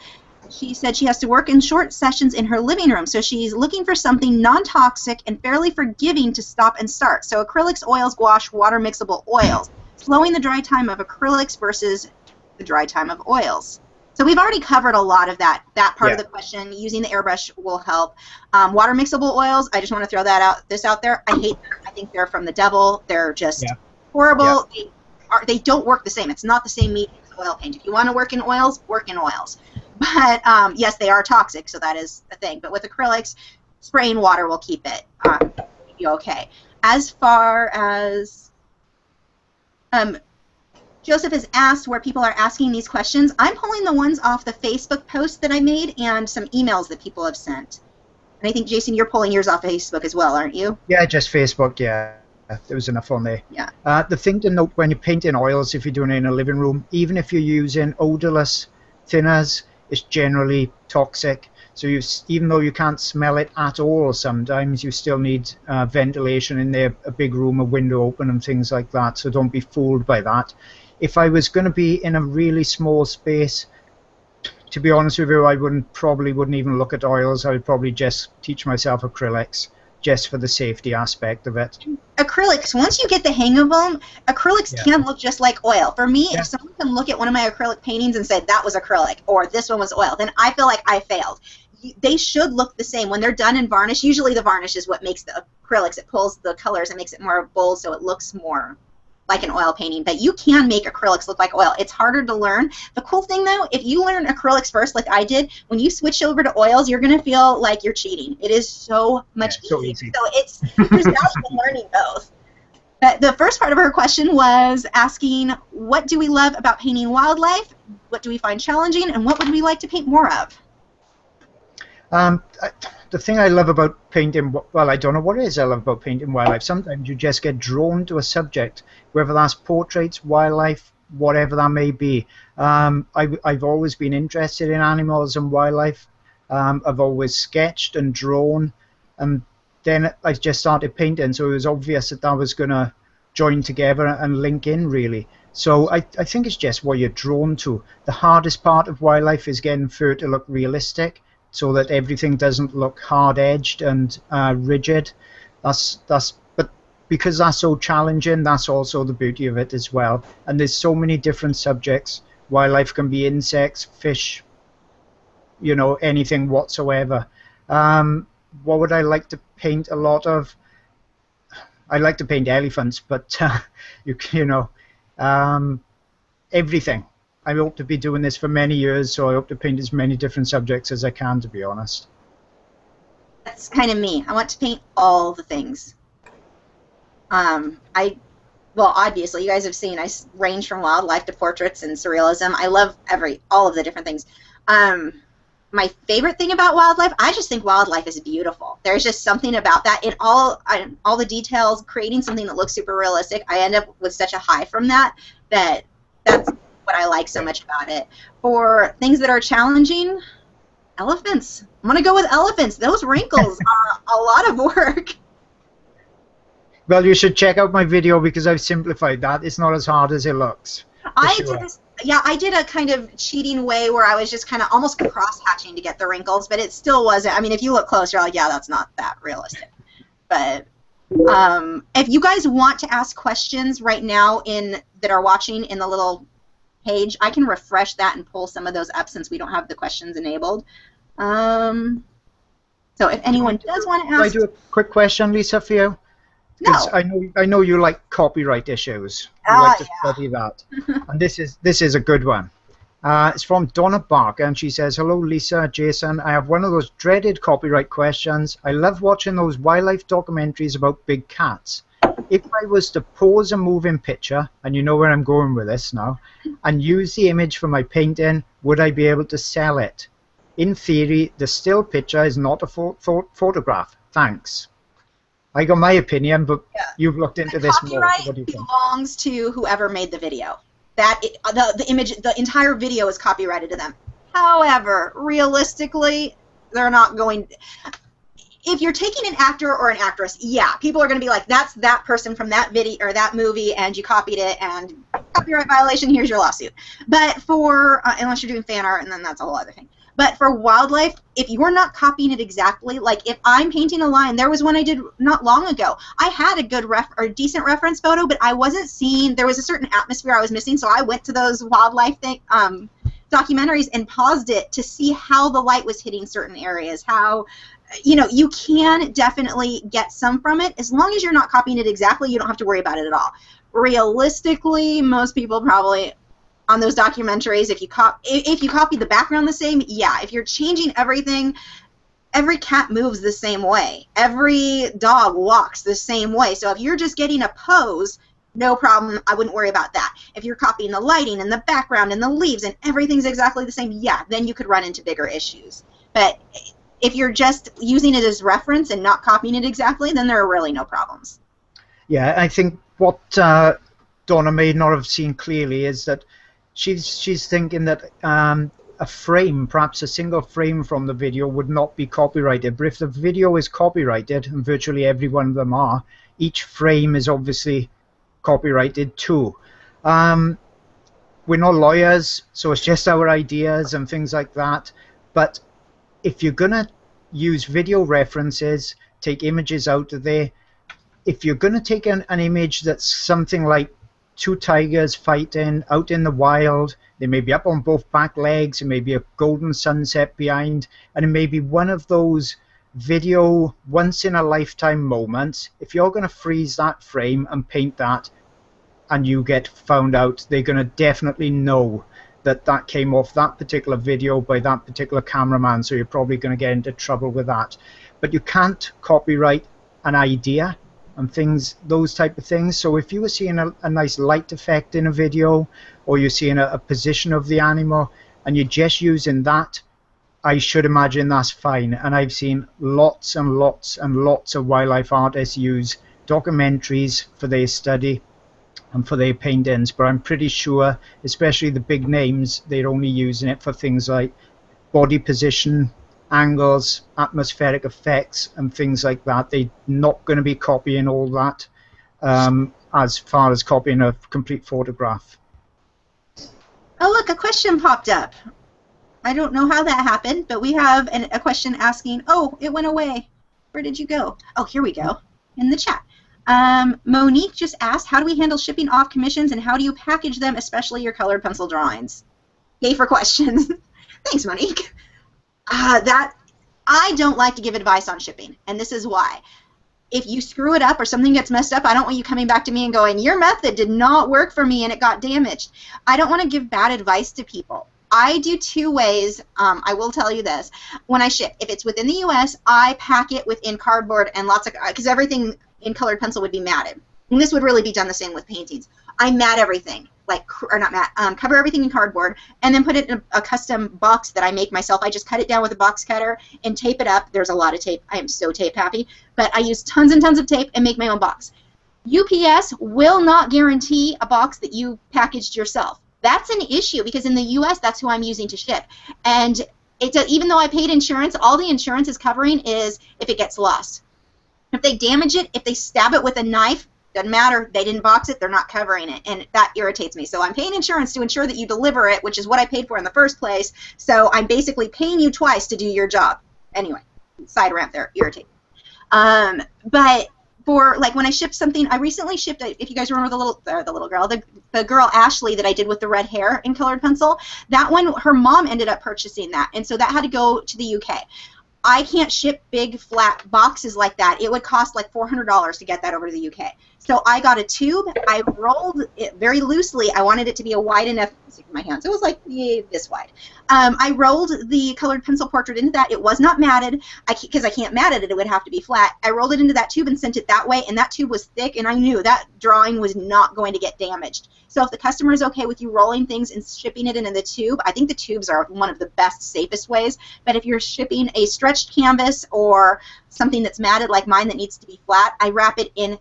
She said she has to work in short sessions in her living room, so she's looking for something non-toxic and fairly forgiving to stop and start. So acrylics, oils, gouache, water mixable oils. Slowing the dry time of acrylics versus the dry time of oils. So we've already covered a lot of that part of the question. Using the airbrush will help. Water mixable oils, I just want to throw this out there. I hate them. I think they're from the devil. They're just horrible. Yeah. They don't work the same. It's not the same medium as oil paint. If you want to work in oils, work in oils. But yes, they are toxic, so that is a thing. But with acrylics, spraying water will keep it okay. As far as Joseph has asked where people are asking these questions, I'm pulling the ones off the Facebook post that I made and some emails that people have sent. And I think, Jason, you're pulling yours off Facebook as well, aren't you? Yeah, just Facebook, yeah. There was enough on there. Yeah. The thing to note when you're painting oils, if you're doing it in a living room, even if you're using odorless thinners, it's generally toxic. So even though you can't smell it at all, sometimes you still need ventilation in there, a big room, a window open and things like that. So don't be fooled by that. If I was going to be in a really small space, to be honest with you, I probably wouldn't even look at oils. I would probably just teach myself acrylics, just for the safety aspect of it. Acrylics, once you get the hang of them, acrylics can look just like oil. For me, if someone can look at one of my acrylic paintings and say, that was acrylic, or this one was oil, then I feel like I failed. They should look the same. When they're done in varnish, usually the varnish is what makes the acrylics. It pulls the colors and makes it more bold, so it looks more like an oil painting. But you can make acrylics look like oil. It's harder to learn. The cool thing, though, if you learn acrylics first, like I did, when you switch over to oils, you're going to feel like you're cheating. It is so much easier. So there's value in learning both. But the first part of her question was asking, what do we love about painting wildlife? What do we find challenging? And what would we like to paint more of? The thing I love about painting, well, I don't know what it is I love about painting wildlife. Sometimes you just get drawn to a subject, whether that's portraits, wildlife, whatever that may be. I've always been interested in animals and wildlife. I've always sketched and drawn, and then I just started painting, so it was obvious that was going to join together and link in, really. So I think it's just what you're drawn to. The hardest part of wildlife is getting fur to look realistic, so that everything doesn't look hard-edged and rigid. But because that's so challenging, that's also the beauty of it as well. And there's so many different subjects. Wildlife can be insects, fish, you know, anything whatsoever. What would I like to paint a lot of? I like to paint elephants, but you know. everything. I hope to be doing this for many years, so I hope to paint as many different subjects as I can, to be honest. That's kind of me. I want to paint all the things. Well, obviously, you guys have seen I range from wildlife to portraits and surrealism. I love all of the different things. My favorite thing about wildlife, I just think wildlife is beautiful. There's just something about that in all the details, creating something that looks super realistic. I end up with such a high from that's what I like so much about it. For things that are challenging, elephants. I'm going to go with elephants. Those wrinkles are a lot of work. Well, you should check out my video because I've simplified that. It's not as hard as it looks. I did a kind of cheating way where I was just kind of almost cross-hatching to get the wrinkles, but it still wasn't. I mean, if you look close, you're like, yeah, that's not that realistic. But if you guys want to ask questions right now that are watching in the little page, I can refresh that and pull some of those up since we don't have the questions enabled. So if anyone does want to ask... Can I do a quick question, Lisa, for you? No. I know you like copyright issues. You like to study that. And this is a good one. It's from Donna Barker, and she says, "Hello, Lisa, Jason. I have one of those dreaded copyright questions. I love watching those wildlife documentaries about big cats. If I was to pose a moving picture, and you know where I'm going with this now, and use the image for my painting, would I be able to sell it? In theory, the still picture is not a photograph. Thanks." I got my opinion, but you've looked into this more. What do you think? Belongs to whoever made the video. The image, the entire video is copyrighted to them. However, realistically, they're not going. If you're taking an actor or an actress, yeah, people are going to be like, "That's that person from that video or that movie, and you copied it, and copyright violation. Here's your lawsuit." But for unless you're doing fan art, and then that's a whole other thing. But for wildlife, if you're not copying it exactly, like if I'm painting a line, there was one I did not long ago. I had a good decent reference photo, but I wasn't seeing, there was a certain atmosphere I was missing, so I went to those wildlife documentaries and paused it to see how the light was hitting certain areas, how, you can definitely get some from it. As long as you're not copying it exactly, you don't have to worry about it at all. Realistically, most people probably... on those documentaries, if you copy the background the same, yeah. If you're changing everything, every cat moves the same way. Every dog walks the same way. So if you're just getting a pose, no problem. I wouldn't worry about that. If you're copying the lighting and the background and the leaves and everything's exactly the same, yeah, then you could run into bigger issues. But if you're just using it as reference and not copying it exactly, then there are really no problems. Yeah, I think what Donna may not have seen clearly is that she's thinking that a frame, perhaps a single frame from the video, would not be copyrighted. But if the video is copyrighted, and virtually every one of them are, each frame is obviously copyrighted too. We're not lawyers, so it's just our ideas and things like that. But if you're going to use video references, take images out of there, if you're going to take an image that's something like two tigers fighting out in the wild, they may be up on both back legs, it may be a golden sunset behind, and it may be one of those video once in a lifetime moments. If you're going to freeze that frame and paint that and you get found out, they're going to definitely know that that came off that particular video by that particular cameraman, so you're probably going to get into trouble with that. But you can't copyright an idea and things, those type of things. So if you were seeing a nice light effect in a video, or you're seeing a position of the animal and you're just using that, I should imagine that's fine. And I've seen lots and lots and lots of wildlife artists use documentaries for their study and for their paintings, but I'm pretty sure, especially the big names, they're only using it for things like body position, angles, atmospheric effects and things like that. They're not going to be copying all that as far as copying a complete photograph. Oh look, a question popped up. I don't know how that happened, but we have a question asking, oh, it went away. Where did you go? Oh, here we go, in the chat. Monique just asked, how do we handle shipping off commissions and how do you package them, especially your colored pencil drawings? Yay for questions. Thanks, Monique. That I don't like to give advice on shipping, and this is why. if you screw it up or something gets messed up, I don't want you coming back to me and going, your method did not work for me and it got damaged. I don't want to give bad advice to people. I do two ways. I will tell you this. When I ship, if it's within the U.S., I pack it within cardboard and lots of, because everything in colored pencil would be matted. And this would really be done the same with paintings. I mat everything, or not mat, cover everything in cardboard, and then put it in a custom box that I make myself. I just cut it down with a box cutter and tape it up. There's a lot of tape. I am so tape happy. But I use tons and tons of tape and make my own box. UPS will not guarantee a box that you packaged yourself. That's an issue because in the U.S., that's who I'm using to ship. And even though I paid insurance, all the insurance is covering is if it gets lost. If they damage it, if they stab it with a knife, doesn't matter. They didn't box it. They're not covering it. And that irritates me. So I'm paying insurance to ensure that you deliver it, which is what I paid for in the first place. So I'm basically paying you twice to do your job. Anyway, side rant there. Irritating. But for like when I ship something, I recently shipped, if you guys remember the little girl, the girl Ashley that I did with the red hair in colored pencil, that one, her mom ended up purchasing that. And so that had to go to the UK. I can't ship big flat boxes like that. It would cost like $400 to get that over to the UK. So I got a tube. I rolled it very loosely. I wanted it to be a wide enough, stick in my hands. It was like this wide. I rolled the colored pencil portrait into that. It was not matted because I can't mat it. It would have to be flat. I rolled it into that tube and sent it that way, and that tube was thick, and I knew that drawing was not going to get damaged. So if the customer is okay with you rolling things and shipping it into the tube, I think the tubes are one of the best, safest ways. But if you're shipping a stretched canvas or something that's matted like mine that needs to be flat, I wrap it in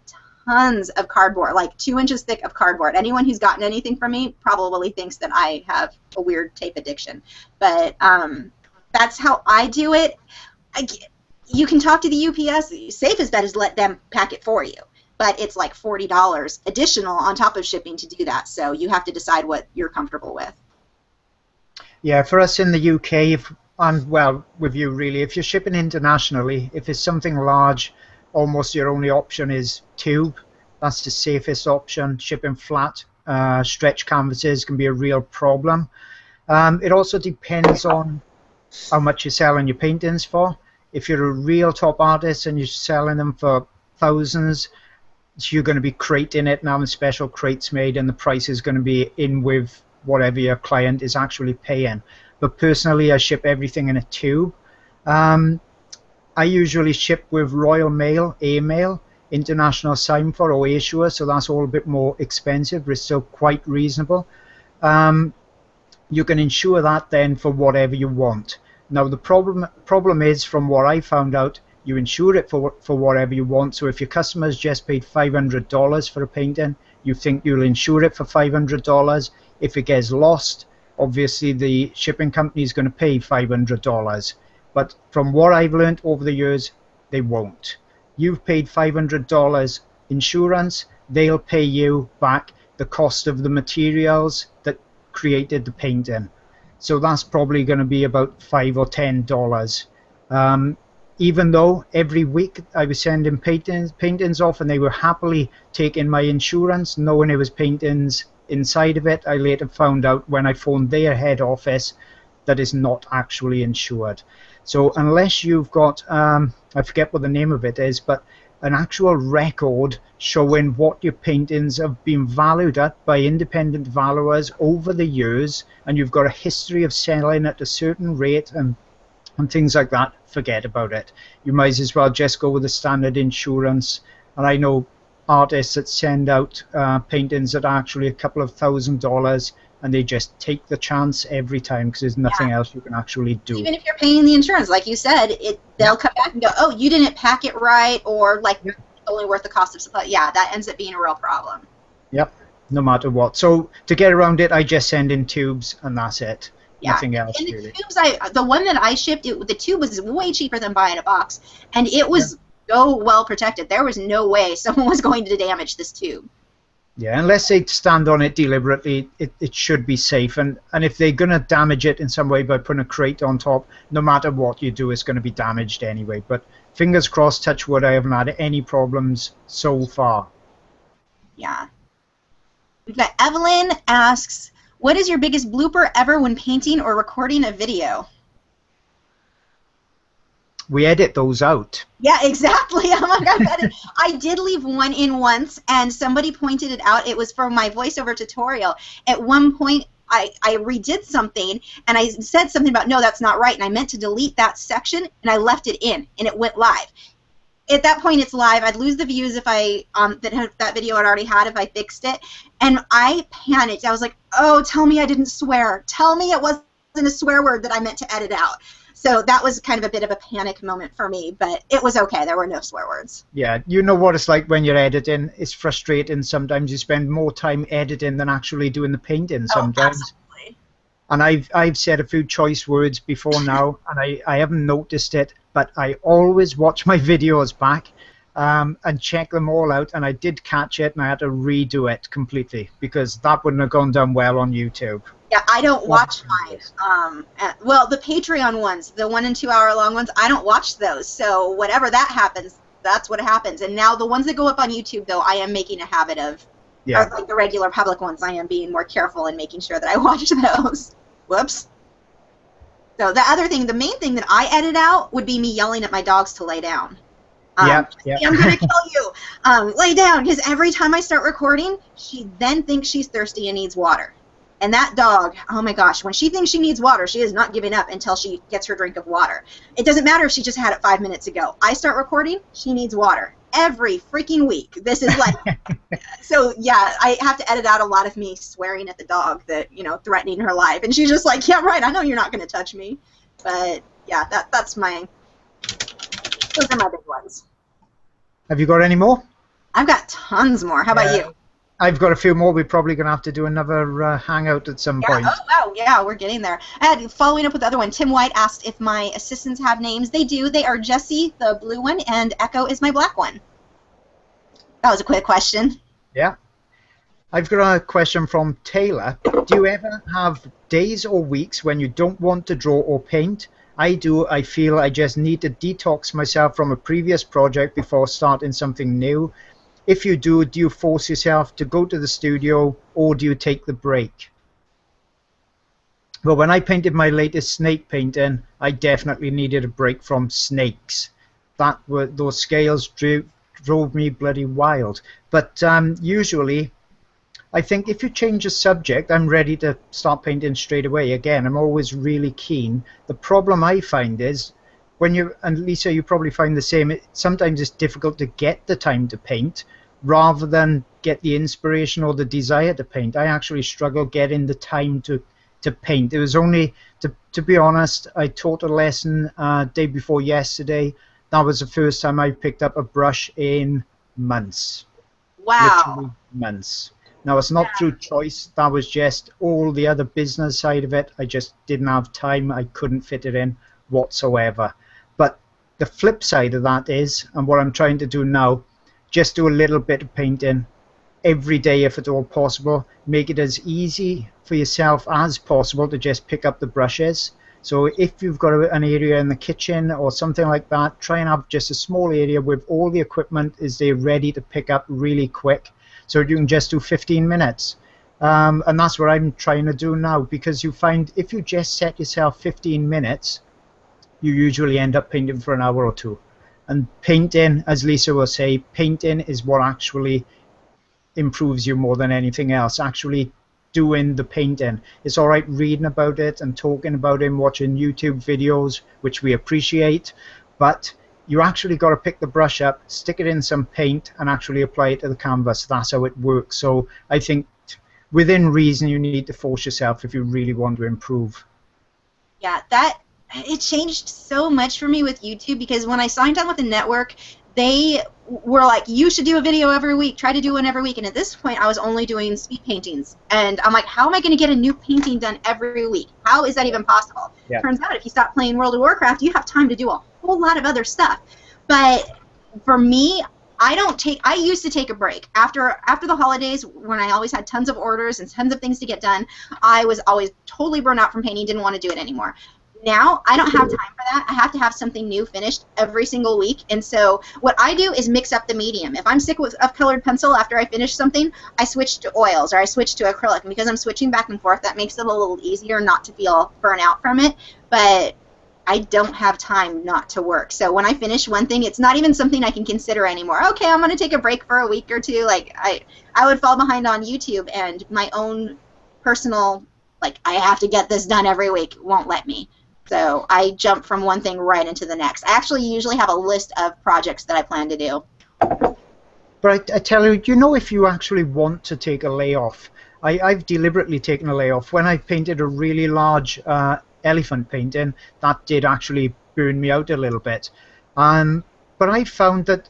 tons of cardboard, like 2 inches thick of cardboard. Anyone who's gotten anything from me probably thinks that I have a weird tape addiction. But that's how I do it. You can talk to the UPS. The safest bet is let them pack it for you. But it's like $40 additional on top of shipping to do that. So you have to decide what you're comfortable with. Yeah, for us in the UK, and well, with you really, if you're shipping internationally, if it's something large, almost your only option is tube. That's the safest option. Shipping flat, stretch canvases can be a real problem. It also depends on how much you're selling your paintings for. If you're a real top artist and you're selling them for thousands, you're going to be crating it and having special crates made, and the price is going to be in with whatever your client is actually paying. But personally, I ship everything in a tube. I usually ship with Royal Mail, A-Mail, International Sign for or Issuer, so that's all a bit more expensive, but it's still quite reasonable. You can insure that then for whatever you want. Now the problem is, from what I found out, you insure it for whatever you want. So if your customer's just paid $500 for a painting, you think you'll insure it for $500. If it gets lost, obviously the shipping company is going to pay $500. But from what I've learned over the years, they won't. You've paid $500 insurance, they'll pay you back the cost of the materials that created the painting. So that's probably going to be about $5 or $10. Even though every week I was sending paintings off and they were happily taking my insurance, knowing it was paintings inside of it, I later found out when I phoned their head office that it's not actually insured. So unless you've got, I forget what the name of it is, but an actual record showing what your paintings have been valued at by independent valuers over the years, and you've got a history of selling at a certain rate and things like that, forget about it. You might as well just go with the standard insurance. And I know artists that send out paintings that are actually a couple of $1,000s, and they just take the chance every time because there's nothing else you can actually do. Even if you're paying the insurance, like you said, they'll come back and go, oh, you didn't pack it right, or like it's only worth the cost of supply. Yeah, that ends up being a real problem. Yep, no matter what. So to get around it, I just send in tubes and that's it. Yeah. Nothing else, and the really. Tubes, the one that I shipped, the tube was way cheaper than buying a box, and it was so well protected. There was no way someone was going to damage this tube. Yeah, unless they stand on it deliberately, it should be safe. And if they're going to damage it in some way by putting a crate on top, no matter what you do, it's going to be damaged anyway. But fingers crossed, touch wood, I haven't had any problems so far. Yeah. We've got Evelyn asks, what is your biggest blooper ever when painting or recording a video? We edit those out. Yeah, exactly. Oh my God. I did leave one in once, and somebody pointed it out. It was for my voiceover tutorial. At one point, I redid something, and I said something about, no, that's not right, and I meant to delete that section, and I left it in, and it went live. At that point, it's live. I'd lose the views if I that video I'd already had if I fixed it, and I panicked. I was like, oh, tell me I didn't swear. Tell me it wasn't a swear word that I meant to edit out. So that was kind of a bit of a panic moment for me, but it was okay. There were no swear words. Yeah, you know what it's like when you're editing. It's frustrating. Sometimes you spend more time editing than actually doing the painting sometimes. Oh, absolutely. And I've said a few choice words before now, and I haven't noticed it, but I always watch my videos back and check them all out, and I did catch it, and I had to redo it completely because that wouldn't have gone down well on YouTube. Yeah, I don't watch mine. Well, the Patreon ones, the 1 and 2 hour long ones, I don't watch those. So whatever that happens, that's what happens. And now the ones that go up on YouTube, though, I am making a habit of. Yeah. Or like the regular public ones, I am being more careful and making sure that I watch those. Whoops. So the other thing, the main thing that I edit out would be me yelling at my dogs to lay down. Yeah. I'm going to kill you. Lay down, because every time I start recording, she then thinks she's thirsty and needs water. And that dog, oh my gosh, when she thinks she needs water, she is not giving up until she gets her drink of water. It doesn't matter if she just had it 5 minutes ago. I start recording, she needs water. Every freaking week. This is like, so yeah, I have to edit out a lot of me swearing at the dog that, you know, threatening her life. And she's just like, yeah, right, I know you're not going to touch me. But yeah, those are my big ones. Have you got any more? I've got tons more. How about you? I've got a few more. We're probably going to have to do another hangout at some point. Oh, wow. Yeah, we're getting there. Following up with the other one, Tim White asked if my assistants have names. They do. They are Jesse, the blue one, and Echo is my black one. That was a quick question. Yeah. I've got a question from Taylor. Do you ever have days or weeks when you don't want to draw or paint? I do. I feel I just need to detox myself from a previous project before starting something new. If you do you force yourself to go to the studio or do you take the break? Well, when I painted my latest snake painting, I definitely needed a break from snakes. Those scales drove me bloody wild. But usually, I think if you change the subject, I'm ready to start painting straight away. Again, I'm always really keen. The problem I find is, and Lisa, you probably find the same, sometimes it's difficult to get the time to paint rather than get the inspiration or the desire to paint. I actually struggle getting the time to paint. It was only, to be honest, I taught a lesson day before yesterday. That was the first time I picked up a brush in months. Wow. Literally months. Now, it's not through choice. That was just all the other business side of it. I just didn't have time. I couldn't fit it in whatsoever. But the flip side of that is, and what I'm trying to do now, just do a little bit of painting every day if at all possible. Make it as easy for yourself as possible to just pick up the brushes. So if you've got an area in the kitchen or something like that, try and have just a small area with all the equipment is there ready to pick up really quick. So you can just do 15 minutes. And that's what I'm trying to do now, because you find if you just set yourself 15 minutes, you usually end up painting for an hour or two. And painting, as Lisa will say, painting is what actually improves you more than anything else. Actually doing the painting. It's all right reading about it and talking about it and watching YouTube videos, which we appreciate, but you actually got to pick the brush up, stick it in some paint, and actually apply it to the canvas. That's how it works. So I think within reason, you need to force yourself if you really want to improve. Yeah, it changed so much for me with YouTube, because when I signed on with the network, they were like, you should do a video every week, try to do one every week. And at this point, I was only doing speed paintings. And I'm like, how am I going to get a new painting done every week? How is that even possible? Yeah. Turns out if you stop playing World of Warcraft, you have time to do a whole lot of other stuff. But for me, I used to take a break. After the holidays, when I always had tons of orders and tons of things to get done, I was always totally burned out from painting, didn't want to do it anymore. Now, I don't have time for that. I have to have something new finished every single week. And so what I do is mix up the medium. If I'm sick of colored pencil after I finish something, I switch to oils or I switch to acrylic. And because I'm switching back and forth, that makes it a little easier not to feel burnt out from it. But I don't have time not to work. So when I finish one thing, it's not even something I can consider anymore. Okay, I'm going to take a break for a week or two. Like I would fall behind on YouTube, and my own personal, like, I have to get this done every week won't let me. So I jump from one thing right into the next. I actually usually have a list of projects that I plan to do. But I tell you, if you actually want to take a layoff, I've deliberately taken a layoff. When I painted a really large elephant painting, that did actually burn me out a little bit. But I found that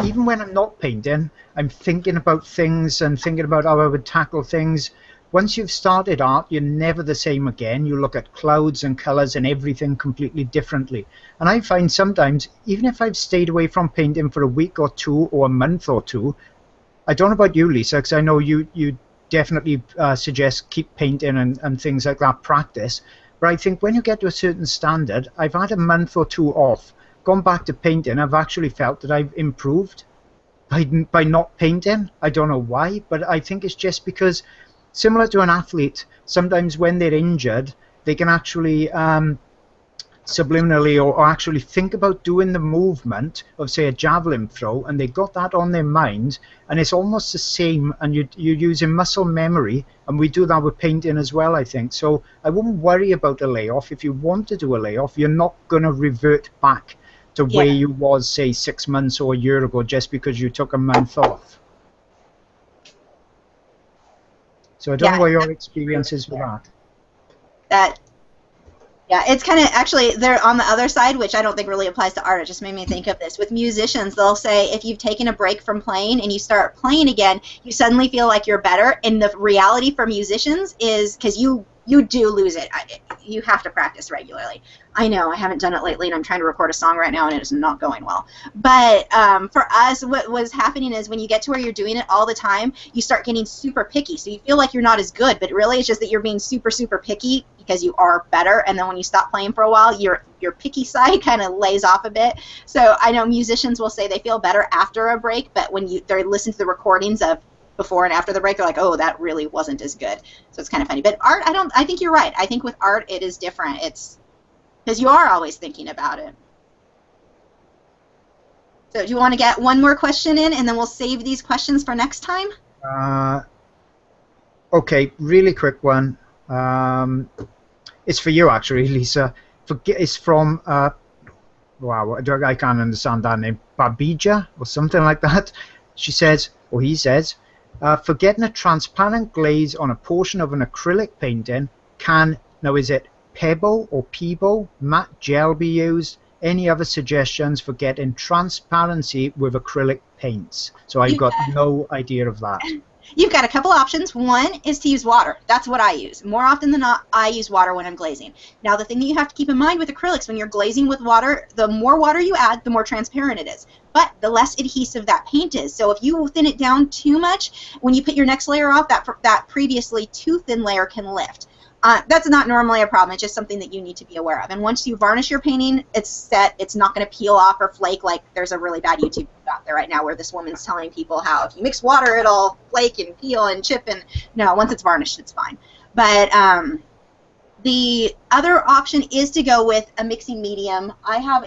even when I'm not painting, I'm thinking about things and thinking about how I would tackle things. Once you've started art, you're never the same again. You look at clouds and colors and everything completely differently. And I find sometimes, even if I've stayed away from painting for a week or two or a month or two, I don't know about you, Lisa, because I know you definitely suggest keep painting and things like that, practice. But I think when you get to a certain standard, I've had a month or two off, gone back to painting, I've actually felt that I've improved by not painting. I don't know why, but I think it's just because, similar to an athlete, sometimes when they're injured, they can actually subliminally or actually think about doing the movement of, say, a javelin throw, and they got that on their mind, and it's almost the same, and you're using muscle memory, and we do that with painting as well, I think. So I wouldn't worry about a layoff. If you want to do a layoff, you're not going to revert back to where you was, say, 6 months or a year ago just because you took a month off. So I don't know what your experience is with that. Yeah, it's kind of, actually, they're on the other side, which I don't think really applies to art. It just made me think of this. With musicians, they'll say if you've taken a break from playing and you start playing again, you suddenly feel like you're better. And the reality for musicians is, because you do lose it. You have to practice regularly. I know, I haven't done it lately, and I'm trying to record a song right now, and it is not going well. But for us, what was happening is when you get to where you're doing it all the time, you start getting super picky. So you feel like you're not as good, but really it's just that you're being super, super picky because you are better. And then when you stop playing for a while, your picky side kind of lays off a bit. So I know musicians will say they feel better after a break, but when they listen to the recordings of before and after the break, they're like, oh, that really wasn't as good. So it's kind of funny. But art, I think you're right. I think with art, it is different. It's because you are always thinking about it. So do you want to get one more question in, and then we'll save these questions for next time? Okay, really quick one. It's for you, actually, Lisa. It's from, wow, I can't understand that name, Babija or something like that. She says, or he says, for getting a transparent glaze on a portion of an acrylic painting, now is it Pebble or Peebo matte gel be used? Any other suggestions for getting transparency with acrylic paints? So I've got no idea of that. You've got a couple options. One is to use water. That's what I use. More often than not, I use water when I'm glazing. Now, the thing that you have to keep in mind with acrylics, when you're glazing with water, the more water you add, the more transparent it is. But the less adhesive that paint is. So if you thin it down too much, when you put your next layer off, that previously too thin layer can lift. That's not normally a problem. It's just something that you need to be aware of. And once you varnish your painting, it's set. It's not going to peel off or flake. Like there's a really bad YouTube out there right now where this woman's telling people how if you mix water, it'll flake and peel and chip. And no, once it's varnished, it's fine. But the other option is to go with a mixing medium. I have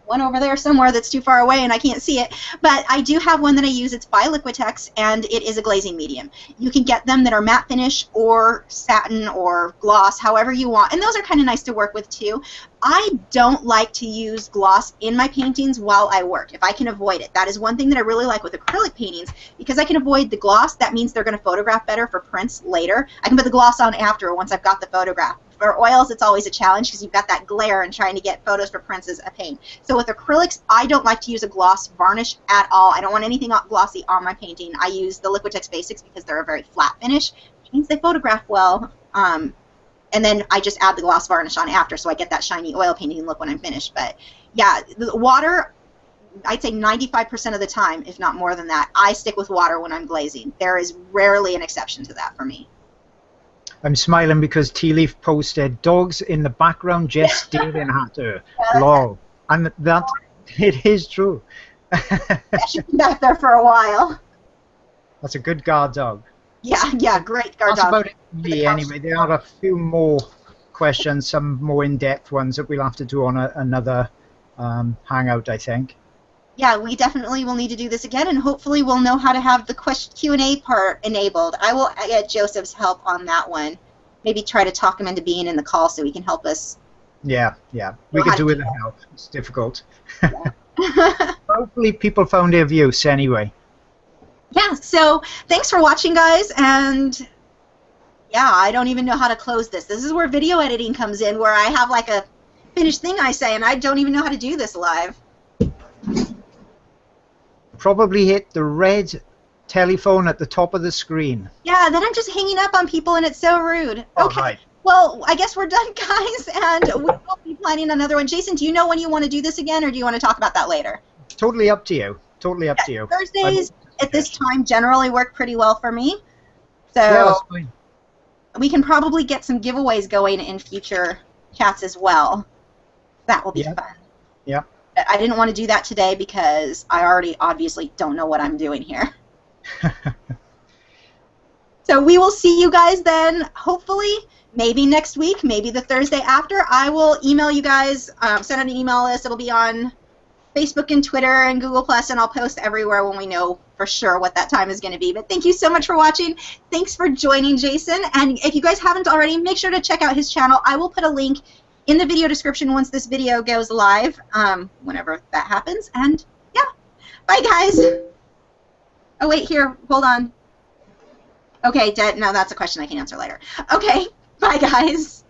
one over there somewhere that's too far away and I can't see it, but I do have one that I use. It's by Liquitex, and it is a glazing medium. You can get them that are matte finish or satin or gloss, however you want, and those are kind of nice to work with too. I don't like to use gloss in my paintings while I work, if I can avoid it. That is one thing that I really like with acrylic paintings, because I can avoid the gloss. That means they're going to photograph better for prints later. I can put the gloss on after once I've got the photograph. For oils, it's always a challenge because you've got that glare, and trying to get photos for prints is a pain. So with acrylics, I don't like to use a gloss varnish at all. I don't want anything glossy on my painting. I use the Liquitex Basics because they're a very flat finish, which means they photograph well. And then I just add the gloss varnish on after, so I get that shiny oil painting look when I'm finished. But yeah, the water, I'd say 95% of the time, if not more than that, I stick with water when I'm glazing. There is rarely an exception to that for me. I'm smiling because Tea Leaf posted dogs in the background just staring at her. Lol. And that, it is true. Yeah, she's been back there for a while. That's a good guard dog. Yeah, great guard dog. That's about it for me anyway. There are a few more questions, some more in-depth ones that we'll have to do on another Hangout, I think. Yeah, we definitely will need to do this again, and hopefully we'll know how to have the Q&A part enabled. I will get Joseph's help on that one. Maybe try to talk him into being in the call so he can help us. Yeah. We could do it without help. It's difficult. Yeah. Hopefully people found it of use anyway. Yeah, so thanks for watching, guys, and yeah, I don't even know how to close this. This is where video editing comes in, where I have like a finished thing I say, and I don't even know how to do this live. Probably hit the red telephone at the top of the screen. Yeah, then I'm just hanging up on people, and it's so rude. Oh, okay. Right. Well, I guess we're done, guys, and we will be planning another one. Jason, do you know when you want to do this again, or do you want to talk about that later? Totally up to you. Totally up to you. Thursdays at this time generally work pretty well for me. So yeah, that's fine. We can probably get some giveaways going in future chats as well. That will be fun. Yeah. I didn't want to do that today because I already obviously don't know what I'm doing here. So we will see you guys then, hopefully, maybe next week, maybe the Thursday after. I will email you guys, send out an email list. It'll be on Facebook and Twitter and Google+, and I'll post everywhere when we know for sure what that time is going to be. But thank you so much for watching. Thanks for joining Jason. And if you guys haven't already, make sure to check out his channel. I will put a link in the video description once this video goes live, whenever that happens. And yeah, bye guys. Oh wait, here, hold on. Okay, no, that's a question I can answer later. Okay, bye guys.